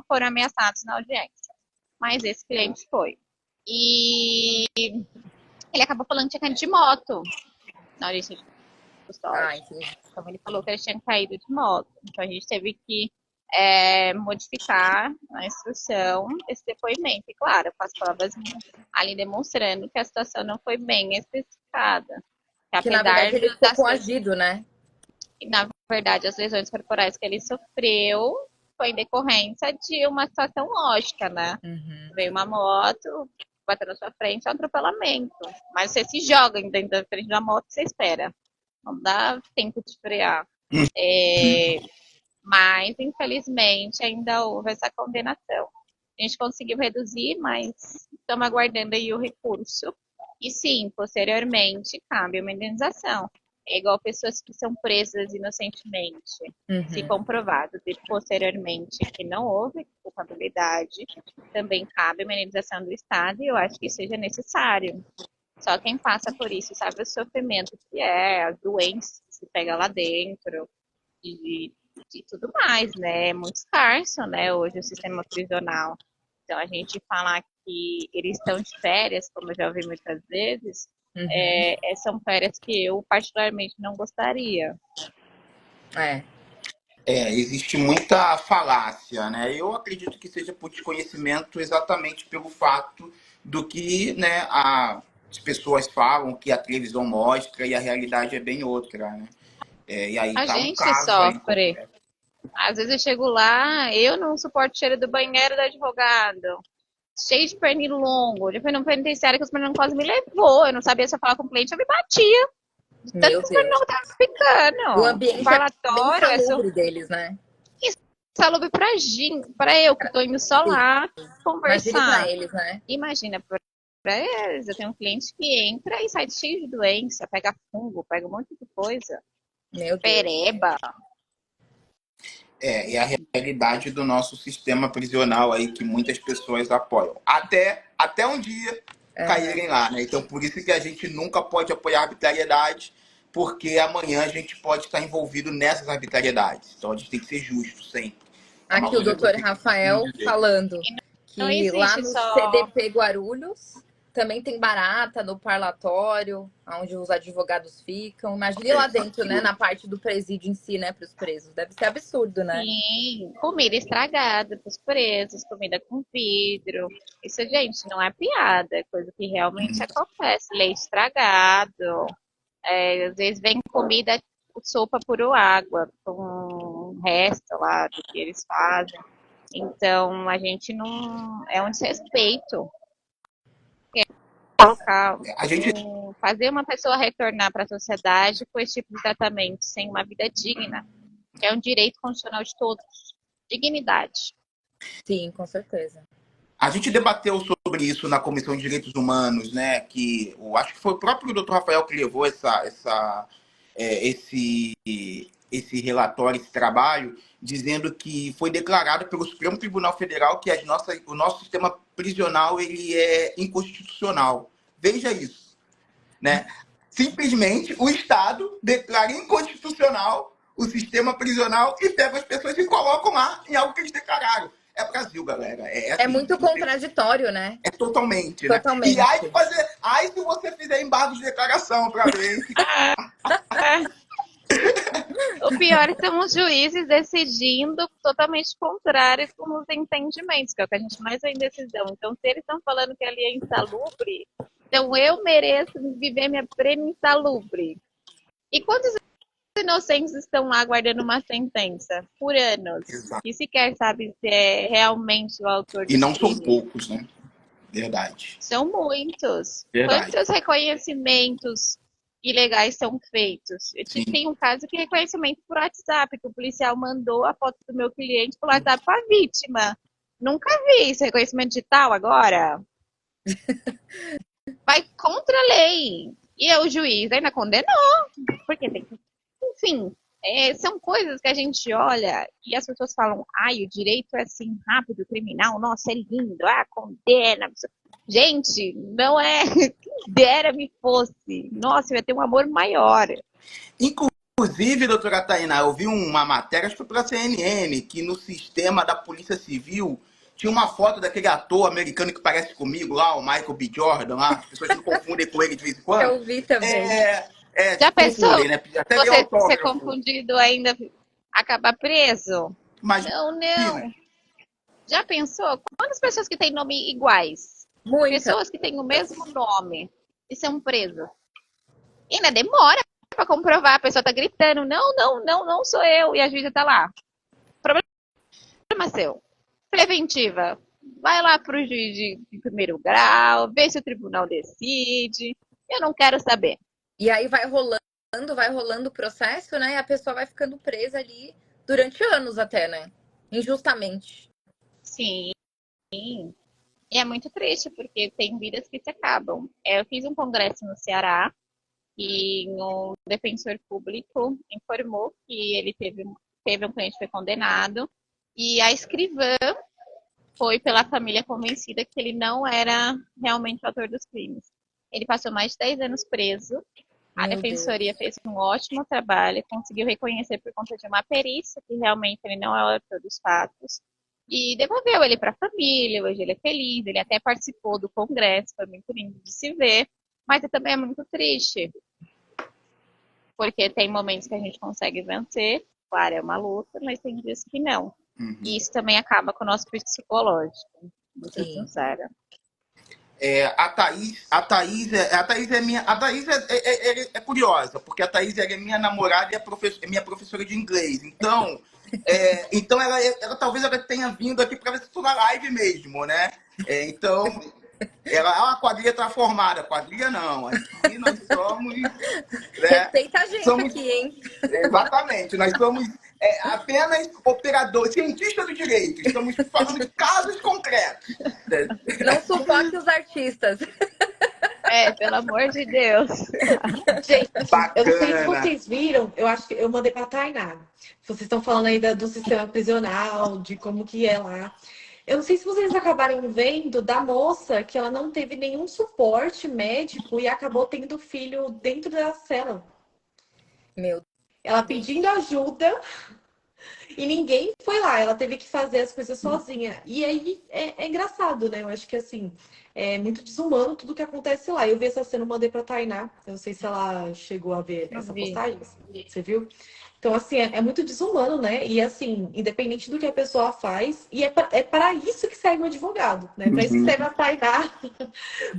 foram ameaçados na audiência. Mas esse cliente foi. E ele acabou falando que tinha caído de moto na audiência de Ah, custódia. entendi. Então ele falou que ele tinha caído de moto. Então a gente teve que modificar a instrução desse depoimento. E claro, com as provas ali demonstrando que a situação não foi bem especificada. Que Que na apesar verdade ele ficou das coagido, né? na verdade, as lesões corporais que ele sofreu foi em decorrência de uma situação lógica, né? Uhum. Veio uma moto, bateu na sua frente, é um atropelamento. Mas você se joga dentro da frente da moto, você espera. Não dá tempo de frear. Mas, infelizmente, ainda houve essa condenação. A gente conseguiu reduzir, mas estamos aguardando aí o recurso. E sim, posteriormente, cabe uma indenização. É igual pessoas que são presas inocentemente. Se Uhum. comprovado posteriormente que não houve culpabilidade, também cabe uma indenização do Estado e eu acho que seja necessário. Só quem passa por isso sabe o sofrimento que é, as doenças que se pega lá dentro, e tudo mais, né? É muito escasso, né? Hoje o sistema prisional. Então a gente falar que eles estão de férias, como eu já ouvi muitas vezes, Uhum. são férias que eu particularmente não gostaria. É. Existe muita falácia, né? Eu acredito que seja por desconhecimento exatamente pelo fato do que, né, as pessoas falam, que a televisão mostra e a realidade é bem outra, né? E aí A tá um gente caso aí sofre. completo. Às vezes eu chego lá, eu não suporto o cheiro do banheiro do advogado. Cheio de pernilongo. Eu fui num penitenciário que os pernilongos quase me levou. Eu não sabia se eu falar com o cliente, eu me batia. Tanto Meu que os Deus. pernilongos estavam O ficando. O ambiente é bem parlatório insalubre deles, né? insalubre pra eu que tô indo só Sim. lá Imagine para conversar. eles, né? Imagina pra eles. Eu tenho um cliente que entra e sai cheio de doença, pega fungo, pega um monte de coisa. Meu Deus. Pereba. É a realidade do nosso sistema prisional aí que muitas pessoas apoiam. Até um dia Aham. caírem lá, né? Então, por isso que a gente nunca pode apoiar a arbitrariedade, porque amanhã a gente pode estar envolvido nessas arbitrariedades. Então, a gente tem que ser justo sempre. É uma Aqui o coisa que eu doutor sempre costumo Rafael dizer. falando Não que lá existe no só. CDP Guarulhos também tem barata no parlatório, onde os advogados ficam. Imagine É, lá dentro, né? Na parte do presídio em si, né? Para os presos. Deve ser absurdo, né? Sim, comida estragada pros presos, comida com vidro. Isso, gente, não é piada, é coisa que realmente acontece. Leite estragado. Às vezes vem comida, sopa por água, com resta lá do que eles fazem. Então, a gente não. É um desrespeito colocar, A gente, fazer uma pessoa retornar para a sociedade com esse tipo de tratamento, sem uma vida digna, que é um direito constitucional de todos. Dignidade. Sim, com certeza. a gente debateu sobre isso na Comissão de Direitos Humanos, né? Que eu acho que foi o próprio Dr. Rafael que levou esse relatório, esse trabalho, dizendo que foi declarado pelo Supremo Tribunal Federal que o nosso sistema prisional ele é inconstitucional. Veja isso, né? Simplesmente o Estado declara inconstitucional o sistema prisional e pega as pessoas e colocam lá em algo que eles declararam. É Brasil, galera. É É assim, muito contraditório, né? é totalmente, né? E aí Totalmente. fazer, aí se você fizer embargo de declaração outra vez, O pior são os juízes decidindo totalmente contrário com os entendimentos, que é o que a gente mais vê em decisão. Então, se eles estão falando que ali é insalubre, então eu mereço viver minha prêmio insalubre. E quantos inocentes estão lá aguardando uma sentença por anos? exato. E sequer sabe se é realmente o autor E dos não são crimes. poucos, né? Verdade. São muitos. Verdade. Quantos reconhecimentos ilegais são feitos? Sim. Tem um caso que é reconhecimento por WhatsApp, que o policial mandou a foto do meu cliente por WhatsApp para a vítima. Nunca vi esse reconhecimento digital agora. Vai contra a lei. E o juiz ainda condenou. Porque tem que. Enfim, são coisas que a gente olha e as pessoas falam: ai, o direito é assim, rápido, criminal, nossa, é lindo, condena. Gente, não é. Quem dera me fosse. Nossa, eu ia ter um amor maior. Inclusive, doutora Tainá, eu vi uma matéria, acho que foi pela CNN, que no sistema da Polícia Civil tinha uma foto daquele ator americano que parece comigo lá, o Michael B. Jordan lá, as pessoas me confundem com ele de vez em quando. Eu vi também. Já pensou confundem, né? Até deu você ser autógrafo. confundido ainda acabar preso? Mas, Não. Já pensou? Quantas pessoas que têm nome iguais? Muitas. Pessoas que têm o mesmo nome e são presas. E ainda demora para comprovar. A pessoa tá gritando: não sou eu. E a juíza tá lá. Problema seu. Preventiva. Vai lá pro juiz de primeiro grau, vê se o tribunal decide. Eu não quero saber. E aí vai rolando o processo, né? E a pessoa vai ficando presa ali durante anos até, né? Injustamente. Sim. E é muito triste, porque tem vidas que se acabam. Eu fiz um congresso no Ceará e um defensor público informou que ele teve um cliente que foi condenado e a escrivã foi pela família convencida que ele não era realmente o autor dos crimes. Ele passou mais de 10 anos preso. A Meu defensoria Deus. fez um ótimo trabalho, conseguiu reconhecer por conta de uma perícia que realmente ele não é o autor dos fatos e devolveu ele para a família. Hoje ele é feliz, ele até participou do congresso, foi muito lindo de se ver, mas também é muito triste, porque tem momentos que a gente consegue vencer, claro, é uma luta, mas tem dias que não. Uhum. E isso também acaba com o nosso psicológico, muito sincera. A Thaís é curiosa, porque a Thaís é minha namorada e é minha professora de inglês. Então, então ela talvez ela tenha vindo aqui para ver se estou na live mesmo, né? Então, a quadrilha está formada. Quadrilha não, aqui nós somos... Né? Respeita a gente aqui, hein? Exatamente, nós somos apenas operadores, cientistas do direito. Estamos falando de casos concretos. Não sufoque os artistas. Pelo amor de Deus. Gente, Bacana. eu não sei se vocês viram, eu acho que eu mandei pra Tainá. Vocês estão falando ainda do sistema prisional, de como que é lá. Eu não sei se vocês acabaram vendo da moça que ela não teve nenhum suporte médico e acabou tendo filho dentro da cela. Meu Ela pedindo ajuda e ninguém foi lá. Ela teve que fazer as coisas sozinha. E aí é engraçado, né? Eu acho que assim, é muito desumano tudo que acontece lá. Eu vi essa cena, mandei pra Tainá. Eu não sei se ela chegou a ver essa postagem. Você viu? Então, assim, é muito desumano, né? E, assim, independente do que a pessoa faz, e é para isso que serve o advogado, né? Para isso que serve a Tainá,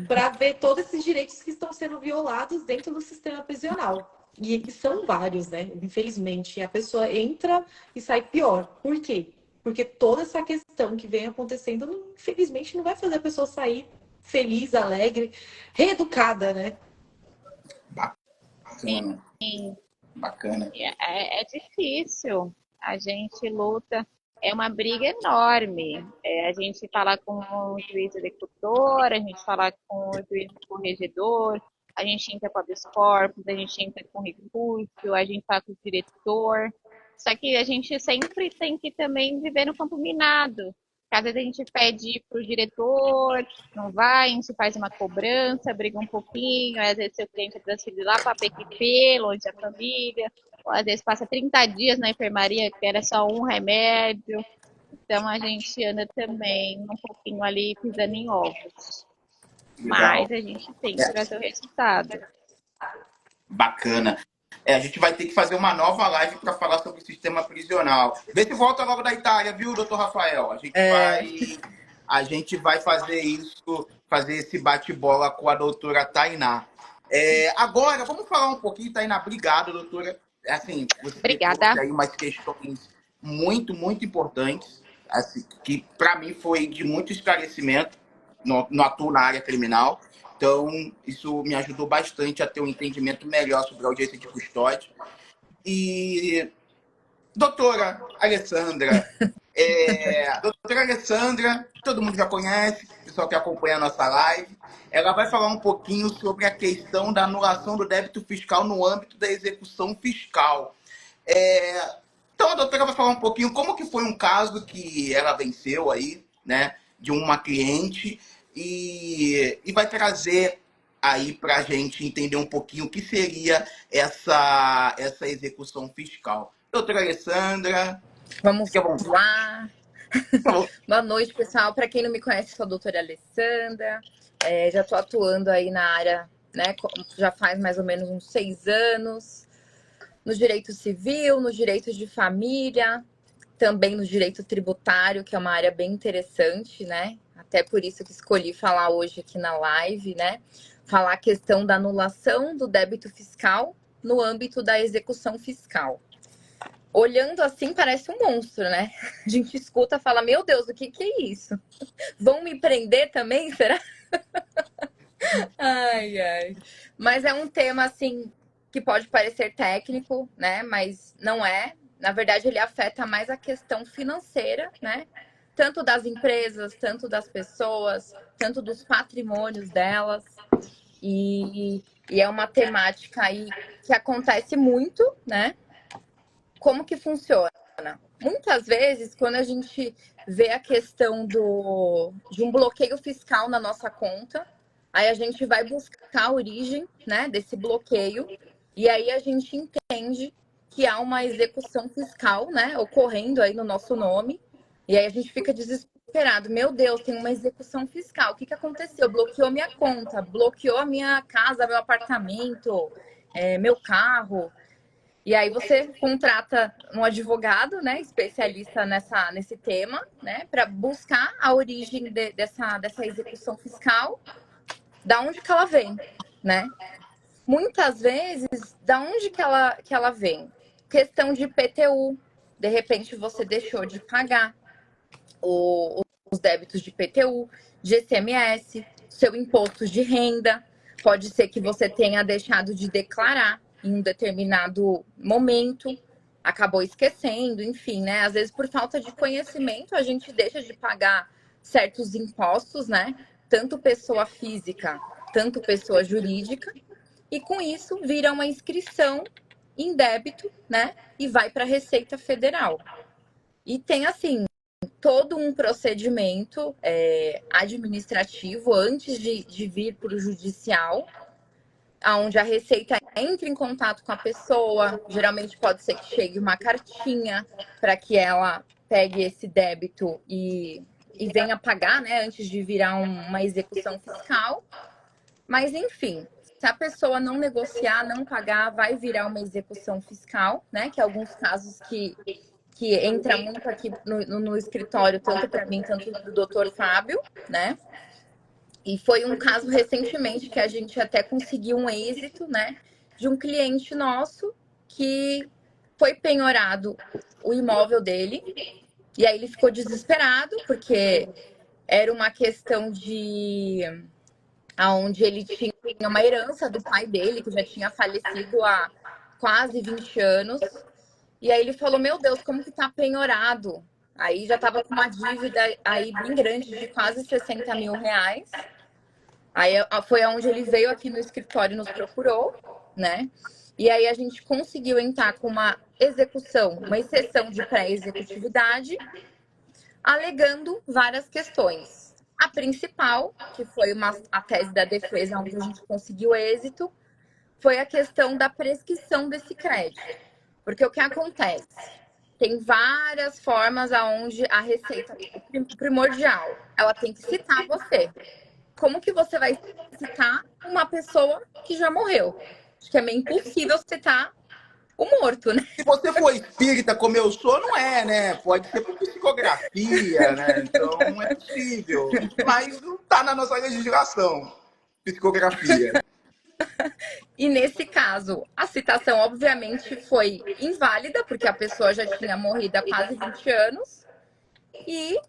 para ver todos esses direitos que estão sendo violados dentro do sistema prisional. E são vários, né? Infelizmente, a pessoa entra e sai pior. Por quê? Porque toda essa questão que vem acontecendo, infelizmente, não vai fazer a pessoa sair feliz, alegre, reeducada, né? Bacana, bacana. É difícil. A gente luta, é uma briga enorme. A gente fala com o juiz executor, a gente fala com o juiz corregedor, a gente entra com habeas corpus, a gente entra com recurso, a gente fala com o diretor. Só que a gente sempre tem que também viver no campo minado. Às vezes a gente pede para o diretor, não vai, a gente faz uma cobrança, briga um pouquinho, às vezes seu cliente é transferido lá para a PQP, longe da família, ou às vezes passa 30 dias na enfermaria, que era só um remédio. Então a gente anda também um pouquinho ali pisando em ovos. Legal. Mas a gente tem que trazer o resultado. Bacana. A gente vai ter que fazer uma nova live para falar sobre o sistema prisional. Vê se volta logo da Itália, viu, doutor Rafael? A gente vai fazer isso, fazer esse bate-bola com a doutora Tainá. Agora, vamos falar um pouquinho, Tainá. Obrigado, doutora. Assim, você trouxe Obrigada. aí umas questões muito, muito importantes, assim, que para mim foi de muito esclarecimento. No atuo na área criminal. Então, isso me ajudou bastante a ter um entendimento melhor sobre a audiência de custódia. E, doutora Alessandra, todo mundo já conhece, o pessoal que acompanha a nossa live, ela vai falar um pouquinho sobre a questão da anulação do débito fiscal no âmbito da execução fiscal. Então, a doutora vai falar um pouquinho como que foi um caso que ela venceu aí, né, de uma cliente, e vai trazer aí para a gente entender um pouquinho o que seria essa execução fiscal. Doutora Alessandra, fique Vamos à vontade. lá. Boa noite, pessoal. Para quem não me conhece, sou a doutora Alessandra. Já estou atuando aí na área, né? Já faz mais ou menos uns 6 anos. No direito civil, nos direitos de família, também no direito tributário, que é uma área bem interessante, né? Até por isso que escolhi falar hoje aqui na live, né? Falar a questão da anulação do débito fiscal no âmbito da execução fiscal. Olhando assim, parece um monstro, né? A gente escuta e fala, meu Deus, o que é isso? Vão me prender também, será? Ai, ai. Mas é um tema, assim, que pode parecer técnico, né? Mas não é. Na verdade, ele afeta mais a questão financeira, né? Tanto das empresas, tanto das pessoas, tanto dos patrimônios delas. E é uma temática aí que acontece muito, né? Como que funciona? Muitas vezes, quando a gente vê a questão de um bloqueio fiscal na nossa conta, aí a gente vai buscar a origem, né, desse bloqueio, e aí a gente entende que há uma execução fiscal, né, ocorrendo aí no nosso nome, e aí a gente fica desesperado. Meu Deus, tem uma execução fiscal. O que aconteceu? Bloqueou minha conta, bloqueou a minha casa, meu apartamento, meu carro. E aí você contrata um advogado, né, especialista nesse tema, né, para buscar a origem dessa execução fiscal, da onde que ela vem, né? Muitas vezes, da onde que ela vem? Questão de IPTU. De repente você deixou de pagar os débitos de IPTU, de ICMS, seu imposto de renda. Pode ser que você tenha deixado de declarar em um determinado momento, acabou esquecendo, enfim, né? Às vezes, por falta de conhecimento, a gente deixa de pagar certos impostos, né? Tanto pessoa física, tanto pessoa jurídica, e com isso vira uma inscrição em débito, né? E vai para a Receita Federal. E tem assim todo um procedimento administrativo antes de vir para o judicial, onde a Receita entra em contato com a pessoa. Geralmente pode ser que chegue uma cartinha para que ela pegue esse débito e venha pagar, né, antes de virar uma execução fiscal. Mas, enfim, se a pessoa não negociar, não pagar, vai virar uma execução fiscal, né? Que é alguns casos que entra muito aqui no escritório, tanto para mim, tanto para o doutor Fábio, né? E foi um caso recentemente que a gente até conseguiu um êxito, né? de um cliente nosso que foi penhorado o imóvel dele. E aí ele ficou desesperado, porque era uma questão de aonde ele tinha uma herança do pai dele, que já tinha falecido há quase 20 anos. E aí ele falou, meu Deus, como que tá penhorado? Aí já tava com uma dívida aí bem grande de quase 60 mil reais. Aí foi aonde ele veio aqui no escritório e nos procurou, né? E aí a gente conseguiu entrar com uma execução, uma exceção de pré-executividade, alegando várias questões. A principal, que foi a tese da defesa, onde a gente conseguiu êxito, foi a questão da prescrição desse crédito. Porque o que acontece? Tem várias formas aonde a receita primordial, ela tem que citar você. Como que você vai citar uma pessoa que já morreu? Acho que é meio impossível citar o morto, né? Se você for espírita, como eu sou, não é, né? Pode ser por psicografia, né? Então não é possível. Mas não está na nossa legislação, psicografia. E nesse caso, a citação obviamente foi inválida, porque a pessoa já tinha morrido há quase 20 anos. E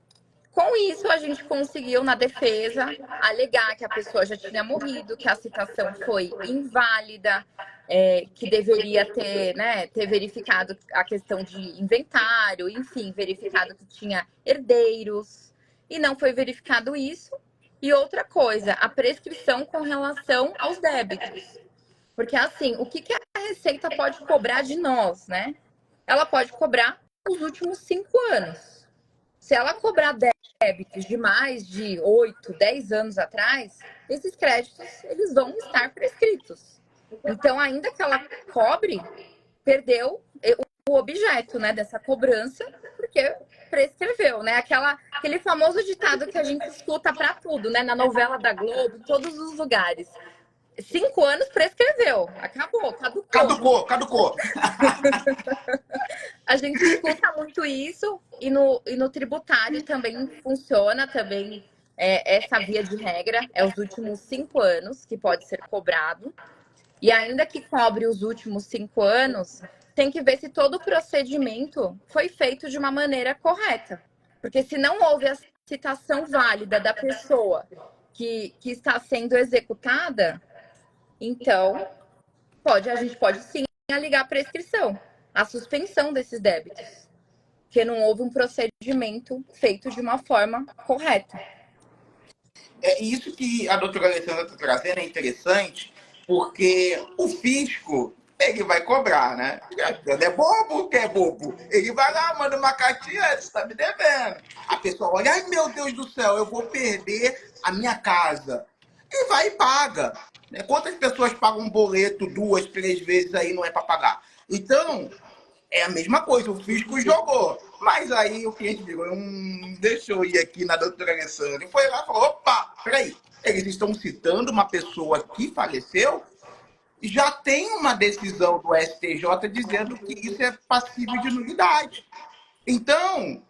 com isso, a gente conseguiu, na defesa, alegar que a pessoa já tinha morrido, que a citação foi inválida, que deveria ter, né, ter verificado a questão de inventário, enfim, verificado que tinha herdeiros, e não foi verificado isso. E outra coisa, a prescrição com relação aos débitos. Porque, assim, o que a Receita pode cobrar de nós, né? Ela pode cobrar os últimos 5 anos. Se ela cobrar débitos de mais de 8, 10 anos atrás, esses créditos eles vão estar prescritos. Então, ainda que ela cobre, perdeu o objeto, né, dessa cobrança, porque prescreveu, né? Aquele famoso ditado que a gente escuta para tudo, né? Na novela da Globo, em todos os lugares. 5 anos prescreveu, acabou, caducou. Caducou. A gente escuta muito isso e no tributário também funciona também essa via de regra, é os últimos 5 anos que pode ser cobrado. E ainda que cobre os últimos 5 anos, tem que ver se todo o procedimento foi feito de uma maneira correta. Porque se não houve a citação válida da pessoa que está sendo executada, então a gente pode sim alegar a prescrição, a suspensão desses débitos, porque não houve um procedimento feito de uma forma correta. É isso que a doutora Alessandra está trazendo é interessante, porque o fisco, ele vai cobrar, né? Ele é bobo, que é bobo. Ele vai lá, manda uma cartinha, você está me devendo. A pessoa olha, ai meu Deus do céu, eu vou perder a minha casa. E vai e paga. Né? Quantas pessoas pagam um boleto 2, 3 vezes aí não é para pagar? Então, é a mesma coisa, o fisco jogou. Mas aí o cliente virou, deixa eu ir aqui na doutora Alessandra. E foi lá e falou, opa, peraí, eles estão citando uma pessoa que faleceu, já tem uma decisão do STJ dizendo que isso é passível de nulidade. Então,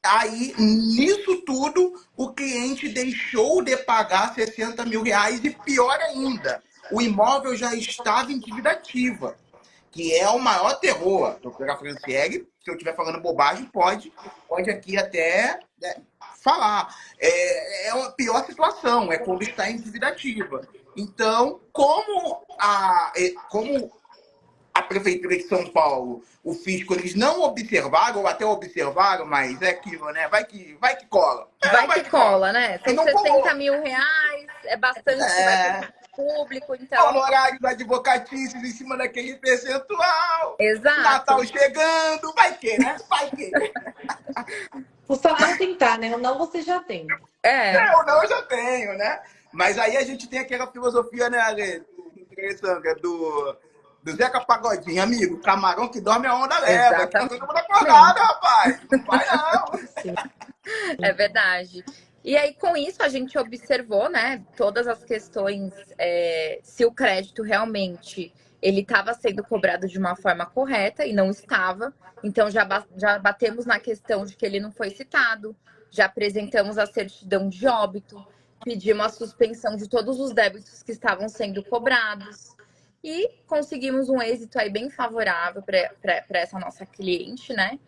aí, nisso tudo, o cliente deixou de pagar 60 mil reais e pior ainda, o imóvel já estava em dívida ativa, que é o maior terror. Doutora Franciele, se eu estiver falando bobagem, pode aqui até falar. É a pior situação, é quando está em dívida ativa. Então, como a Prefeitura de São Paulo, o fisco, eles não observaram, ou até observaram, mas é aquilo, né? Vai que cola. Vai que cola, né? São não 60 colou. mil reais, é bastante que vai para o público, então... Honorários advocatícios em cima daquele percentual. Exato. Natal chegando, vai que, né? Vai que. Custa nada tentar, né? O não você já tem. Eu não, eu já tenho, né? Mas aí a gente tem aquela filosofia, né, Ale? Do Zeca Pagodinho, amigo, camarão que dorme a onda leva. Tá todo mundo acordado, rapaz. Não vai não. É verdade. E aí, com isso, a gente observou, né, todas as questões, se o crédito realmente ele estava sendo cobrado de uma forma correta e não estava. Então, já batemos na questão de que ele não foi citado, já apresentamos a certidão de óbito, pedimos a suspensão de todos os débitos que estavam sendo cobrados. e conseguimos um êxito aí bem favorável para essa nossa cliente, né?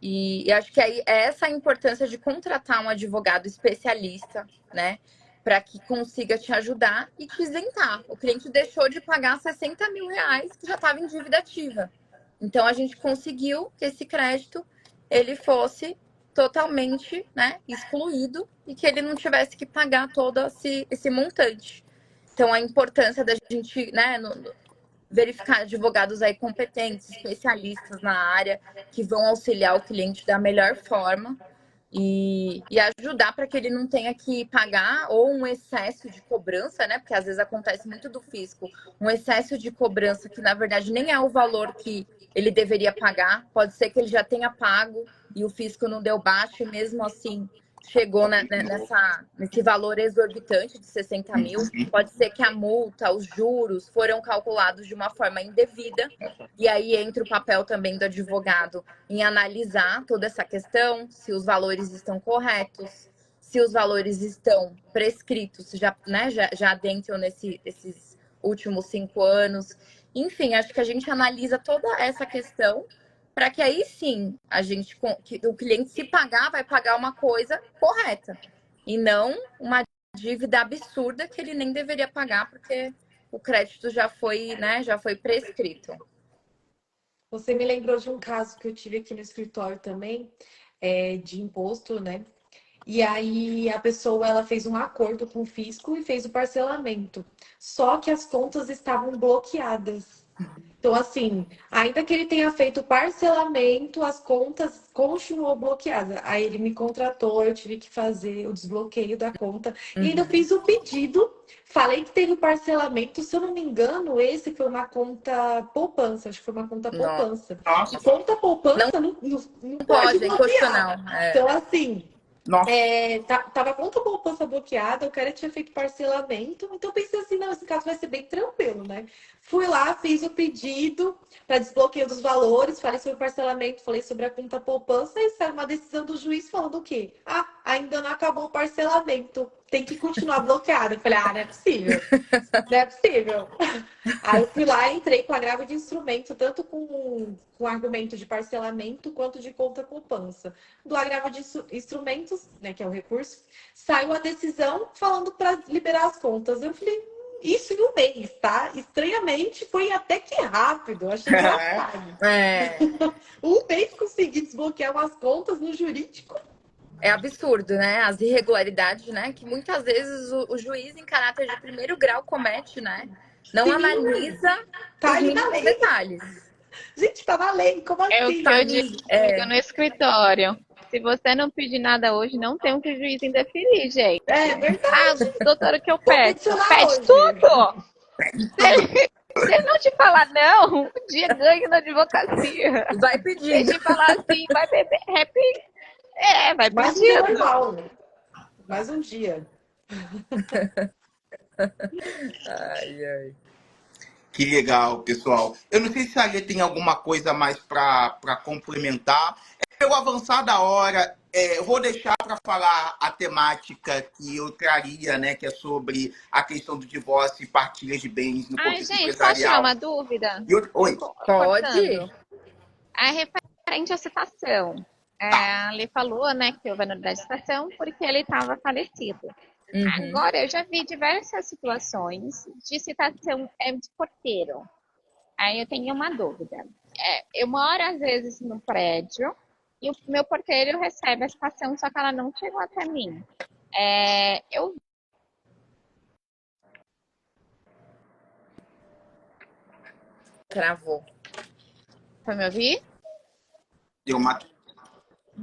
E acho que aí é essa a importância de contratar um advogado especialista, né? Para que consiga te ajudar e te isentar. O cliente deixou de pagar 60 mil reais que já estava em dívida ativa. Então a gente conseguiu que esse crédito ele fosse totalmente, né, excluído e que ele não tivesse que pagar todo esse montante. Então a importância da gente, né, verificar advogados aí competentes, especialistas na área, que vão auxiliar o cliente da melhor forma e ajudar para que ele não tenha que pagar ou um excesso de cobrança, né? Porque às vezes acontece muito do fisco, um excesso de cobrança que na verdade nem é o valor que ele deveria pagar. Pode ser que ele já tenha pago e o fisco não deu baixo e mesmo assim chegou nesse valor exorbitante de 60 mil. Pode ser que a multa, os juros foram calculados de uma forma indevida e aí entra o papel também do advogado em analisar toda essa questão, se os valores estão corretos, se os valores estão prescritos, já, né, já adentram nesses últimos 5 anos. Enfim, acho que a gente analisa toda essa questão para que aí sim que o cliente, se pagar, vai pagar uma coisa correta e não uma dívida absurda que ele nem deveria pagar, porque o crédito já foi, né, já foi prescrito. Você me lembrou de um caso que eu tive aqui no escritório também, de imposto, né? E aí a pessoa ela fez um acordo com o fisco e fez o parcelamento. Só que as contas estavam bloqueadas. Então, assim, ainda que ele tenha feito o parcelamento, as contas continuou bloqueada. Aí ele me contratou, eu tive que fazer o desbloqueio da conta. E ainda fiz o pedido, falei que teve o parcelamento. Se eu não me engano, esse foi uma conta poupança, acho que foi uma conta poupança. Nossa. E conta poupança não pode Pode, é bloquear. inconstitucional. É. Então, assim, Nossa. tava a conta poupança bloqueada, o cara tinha feito parcelamento, então eu pensei assim, não, esse caso vai ser bem tranquilo, né? Fui lá, fiz o pedido para desbloqueio dos valores, falei sobre o parcelamento, falei sobre a conta poupança e saiu uma decisão do juiz falando o quê? Ah, ainda não acabou o parcelamento, tem que continuar bloqueado. Eu falei, não é possível, não é possível. Aí eu fui lá e entrei com agravo de instrumento, tanto com argumento de parcelamento quanto de conta poupança. Do agravo de instrumentos, né, que é o recurso, saiu a decisão falando para liberar as contas. Eu falei, isso em um mês, tá? Estranhamente, foi até que rápido, eu achei engraçado. Um mês consegui desbloquear umas contas no jurídico. É absurdo, né? As irregularidades, né? Que muitas vezes o juiz em caráter de primeiro grau comete, né? Não Sim, analisa tá os aí na mínimos lei. detalhes. Gente, tá na lei, como É o assim? que eu digo no escritório. Se você não pedir nada hoje, não tem o que o juiz indeferir, gente. É verdade. Doutora, o que eu Vou peço? peticionar Pede hoje. tudo! Se ele não te falar não, um dia ganho na advocacia. Vai Se pedindo. ele te falar assim, vai beber happy. Vai Mais um dia pedindo. normal. Mais um dia. Ai, ai. Que legal, pessoal. Eu não sei se a Lê tem alguma coisa mais para complementar. Eu avançar da hora, eu vou deixar para falar a temática que eu traria, né, que é sobre a questão do divórcio e partilha de bens no Ai, contexto gente, posso tirar empresarial. uma dúvida? Oi. Pode? Cortando. É referente à citação. Tá. Ele falou, né, que houve a nulidade de citação porque ele estava falecido. Uhum. Agora, eu já vi diversas situações de citação de porteiro. Aí eu tenho uma dúvida. Eu moro, às vezes, no prédio e o meu porteiro recebe a citação, só que ela não chegou até mim. Eu Travou. Foi me ouvir? Deu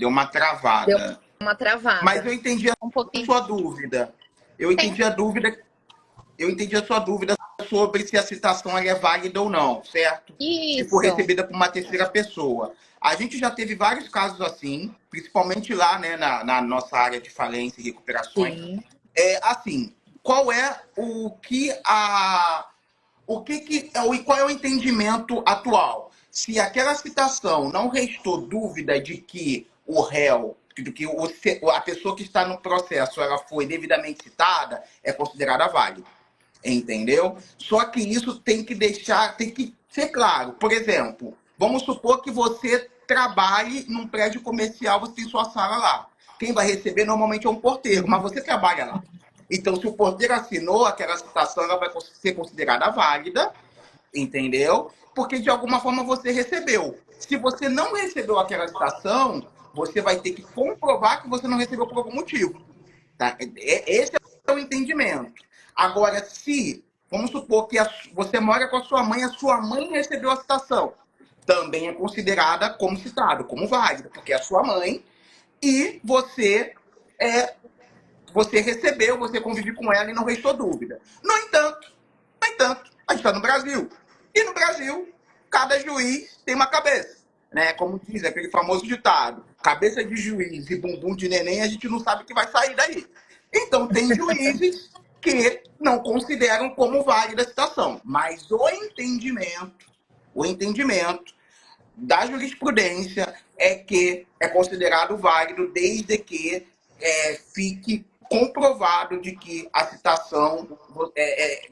uma travada. Deu uma travada. Mas eu entendi a Um pouquinho. sua dúvida. Eu entendi a sua dúvida sobre se a citação é válida ou não, certo? Se for Isso. recebida por uma terceira pessoa. A gente já teve vários casos assim, principalmente lá, né, na nossa área de falência e recuperações. Sim. Assim, qual é qual é o entendimento atual? Se aquela citação não restou dúvida de que o réu, de que a pessoa que está no processo ela foi devidamente citada, é considerada válida. Entendeu? Só que isso tem que deixar, tem que ser claro. Por exemplo, vamos supor que você trabalhe num prédio comercial, você tem sua sala lá. Quem vai receber normalmente é um porteiro, mas você trabalha lá. Então, se o porteiro assinou, aquela citação ela vai ser considerada válida, entendeu? Porque de alguma forma você recebeu. Se você não recebeu aquela citação, você vai ter que comprovar que você não recebeu por algum motivo. Tá? Esse é o entendimento. Agora, se, vamos supor que você mora com a sua mãe recebeu a citação, também é considerada como citado, como válida, porque é a sua mãe e é, você recebeu, você convive com ela e não restou dúvida. No entanto, a gente está no Brasil. E no Brasil, cada juiz tem uma cabeça. Né? Como diz aquele famoso ditado, cabeça de juiz e bumbum de neném, a gente não sabe o que vai sair daí. Então, tem juízes que não consideram como válida a citação. Mas o entendimento da jurisprudência é que é considerado válido desde que fique comprovado de que a citação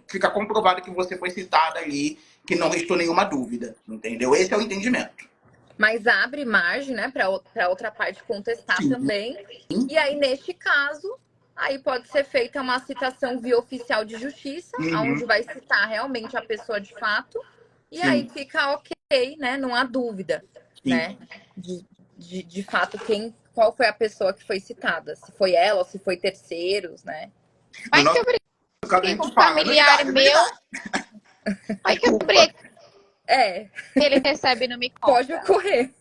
fica comprovado que você foi citada ali, que não restou nenhuma dúvida, entendeu? Esse é o entendimento. Mas abre margem, né, para outra parte contestar Sim. também. E aí, neste caso, aí pode ser feita uma citação via oficial de justiça, onde Uhum. vai citar realmente a pessoa de fato, e aí Sim, fica ok, né? Não há dúvida, sim. né? De fato, qual foi a pessoa que foi citada, se foi ela ou se foi terceiros, né? No Vai que nosso eu caso, a briguei com gente um fala, familiar novidade, meu, novidade. vai que eu Desculpa. briguei, É, ele recebe e não me pode conta. ocorrer.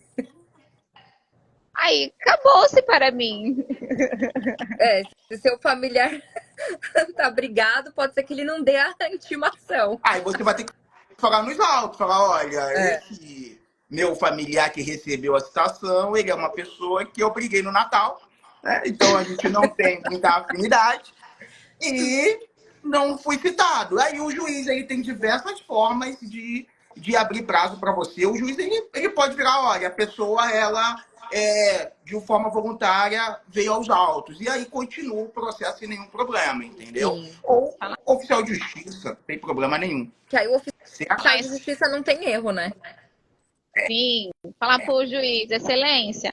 Aí acabou-se para mim. Se seu familiar tá brigado, pode ser que ele não dê a intimação. Aí você vai ter que falar nos autos, falar, olha, É. esse meu familiar que recebeu a citação, ele é uma pessoa que eu briguei no Natal, né? Então a gente não tem muita afinidade e não fui citado. Aí o juiz ele tem diversas formas de abrir prazo para você. O juiz ele pode virar, olha, a pessoa ela de forma voluntária veio aos autos e aí continua o processo sem nenhum problema, entendeu? Sim. Ou oficial de justiça, não tem problema nenhum. Que aí o oficial de Mas justiça não tem erro, né? sim, falar pro juiz, excelência.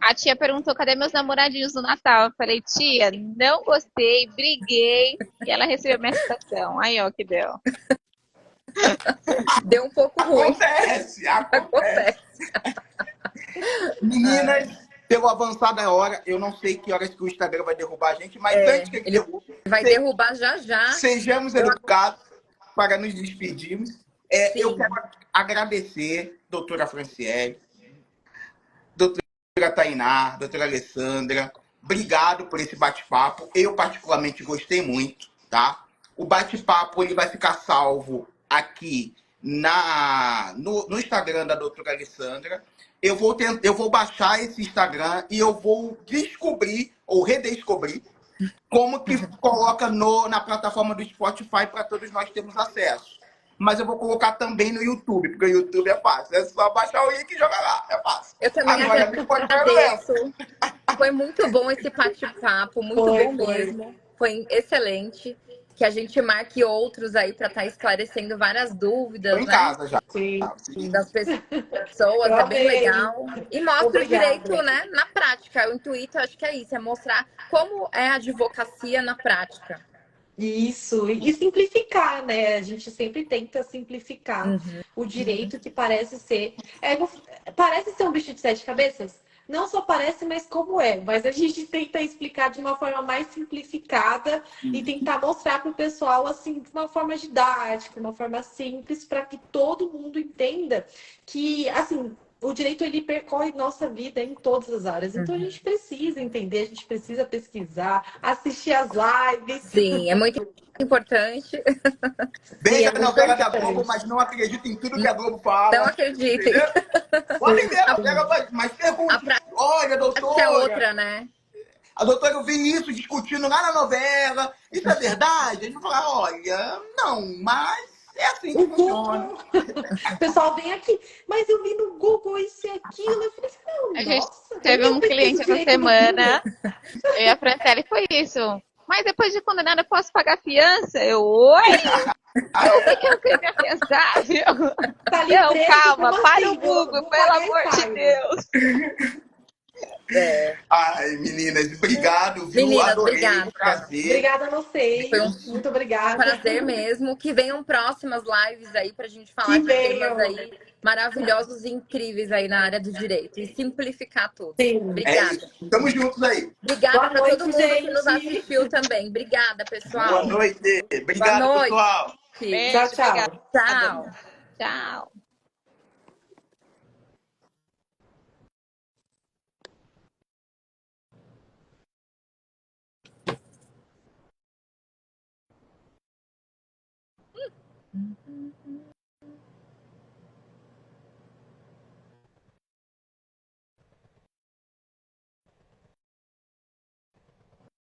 A tia perguntou cadê meus namoradinhos do Natal. Eu falei, tia, não gostei, briguei e ela recebeu minha citação. Aí, ó, que deu. Deu um pouco ruim. Acontece. Acontece. Meninas, pelo avançar da hora, eu não sei que horas que o Instagram vai derrubar a gente, mas antes que ele Ele derrube, vai derrubar já já. sejamos educados para nos despedirmos. Eu Sim. quero agradecer, doutora Franciele, doutora Tainá, doutora Alessandra. Obrigado por esse bate-papo. Eu, particularmente, gostei muito, tá? O bate-papo ele vai ficar salvo aqui no Instagram da doutora Alessandra. Eu vou baixar esse Instagram e eu vou descobrir ou redescobrir como que coloca na plataforma do Spotify para todos nós termos acesso. Mas eu vou colocar também no YouTube, porque o YouTube é fácil. É só baixar o link e jogar lá. É fácil. Eu também Agora, no Spotify não é. agradeço. Foi muito bom esse bate-papo, muito bom mesmo. Foi excelente. Que a gente marque outros aí para estar esclarecendo várias dúvidas, Estou em né? casa já. Sim. Das pessoas, Eu é bem amei. legal. E mostra Obrigada. o direito, né, na prática. O intuito, acho que é isso, é mostrar como é a advocacia na prática. Isso, e simplificar, né? A gente sempre tenta simplificar Uhum. o direito que parece ser. Parece ser um bicho de sete cabeças? Não só parece, mas como é. Mas a gente tenta explicar de uma forma mais simplificada e tentar mostrar para o pessoal, assim, de uma forma didática, uma forma simples, para que todo mundo entenda que, assim, o direito ele percorre nossa vida em todas as áreas. Então a gente precisa entender, a gente precisa pesquisar, assistir as lives. Sim, é muito importante. Veja é a muito novela da importante. Globo, mas não acredita em tudo que a Globo Não fala. acreditem. Entendeu? Podem ver a novela, mas A pergunte. prática Olha, é doutora, outra, né? a doutora, eu vi isso discutindo lá na novela. Isso é verdade? A gente vai falar, olha, não, mas é assim que O funciona. Google. O pessoal vem aqui, mas eu vi no Google isso e aquilo. Eu falei, não, A gente nossa, teve eu um pesquiso cliente essa direito no semana, Google. eu e a Franciele foi isso. mas depois de condenada eu posso pagar fiança? Eu, oi? O que é o crime afiançável? Tá ali Não, preso, calma, como para assim? o Google, Vou pelo pagar amor e de saio. Deus. Ai, meninas, obrigado, viu? Meninas, Adorei, obrigada. prazer. Obrigada a Foi um vocês. Muito obrigada. prazer mesmo. Que venham próximas lives aí pra gente falar Que de temas venham. aí maravilhosos e incríveis aí na área do direito e simplificar tudo. Sim. É Obrigada. isso. Estamos juntos aí. Obrigada Boa para todo noite, mundo que nos gente. assistiu também. Obrigada, Boa pessoal. noite. Boa Obrigado, noite. pessoal. Tchau, Beijo, obrigada. tchau. Tchau. Tchau.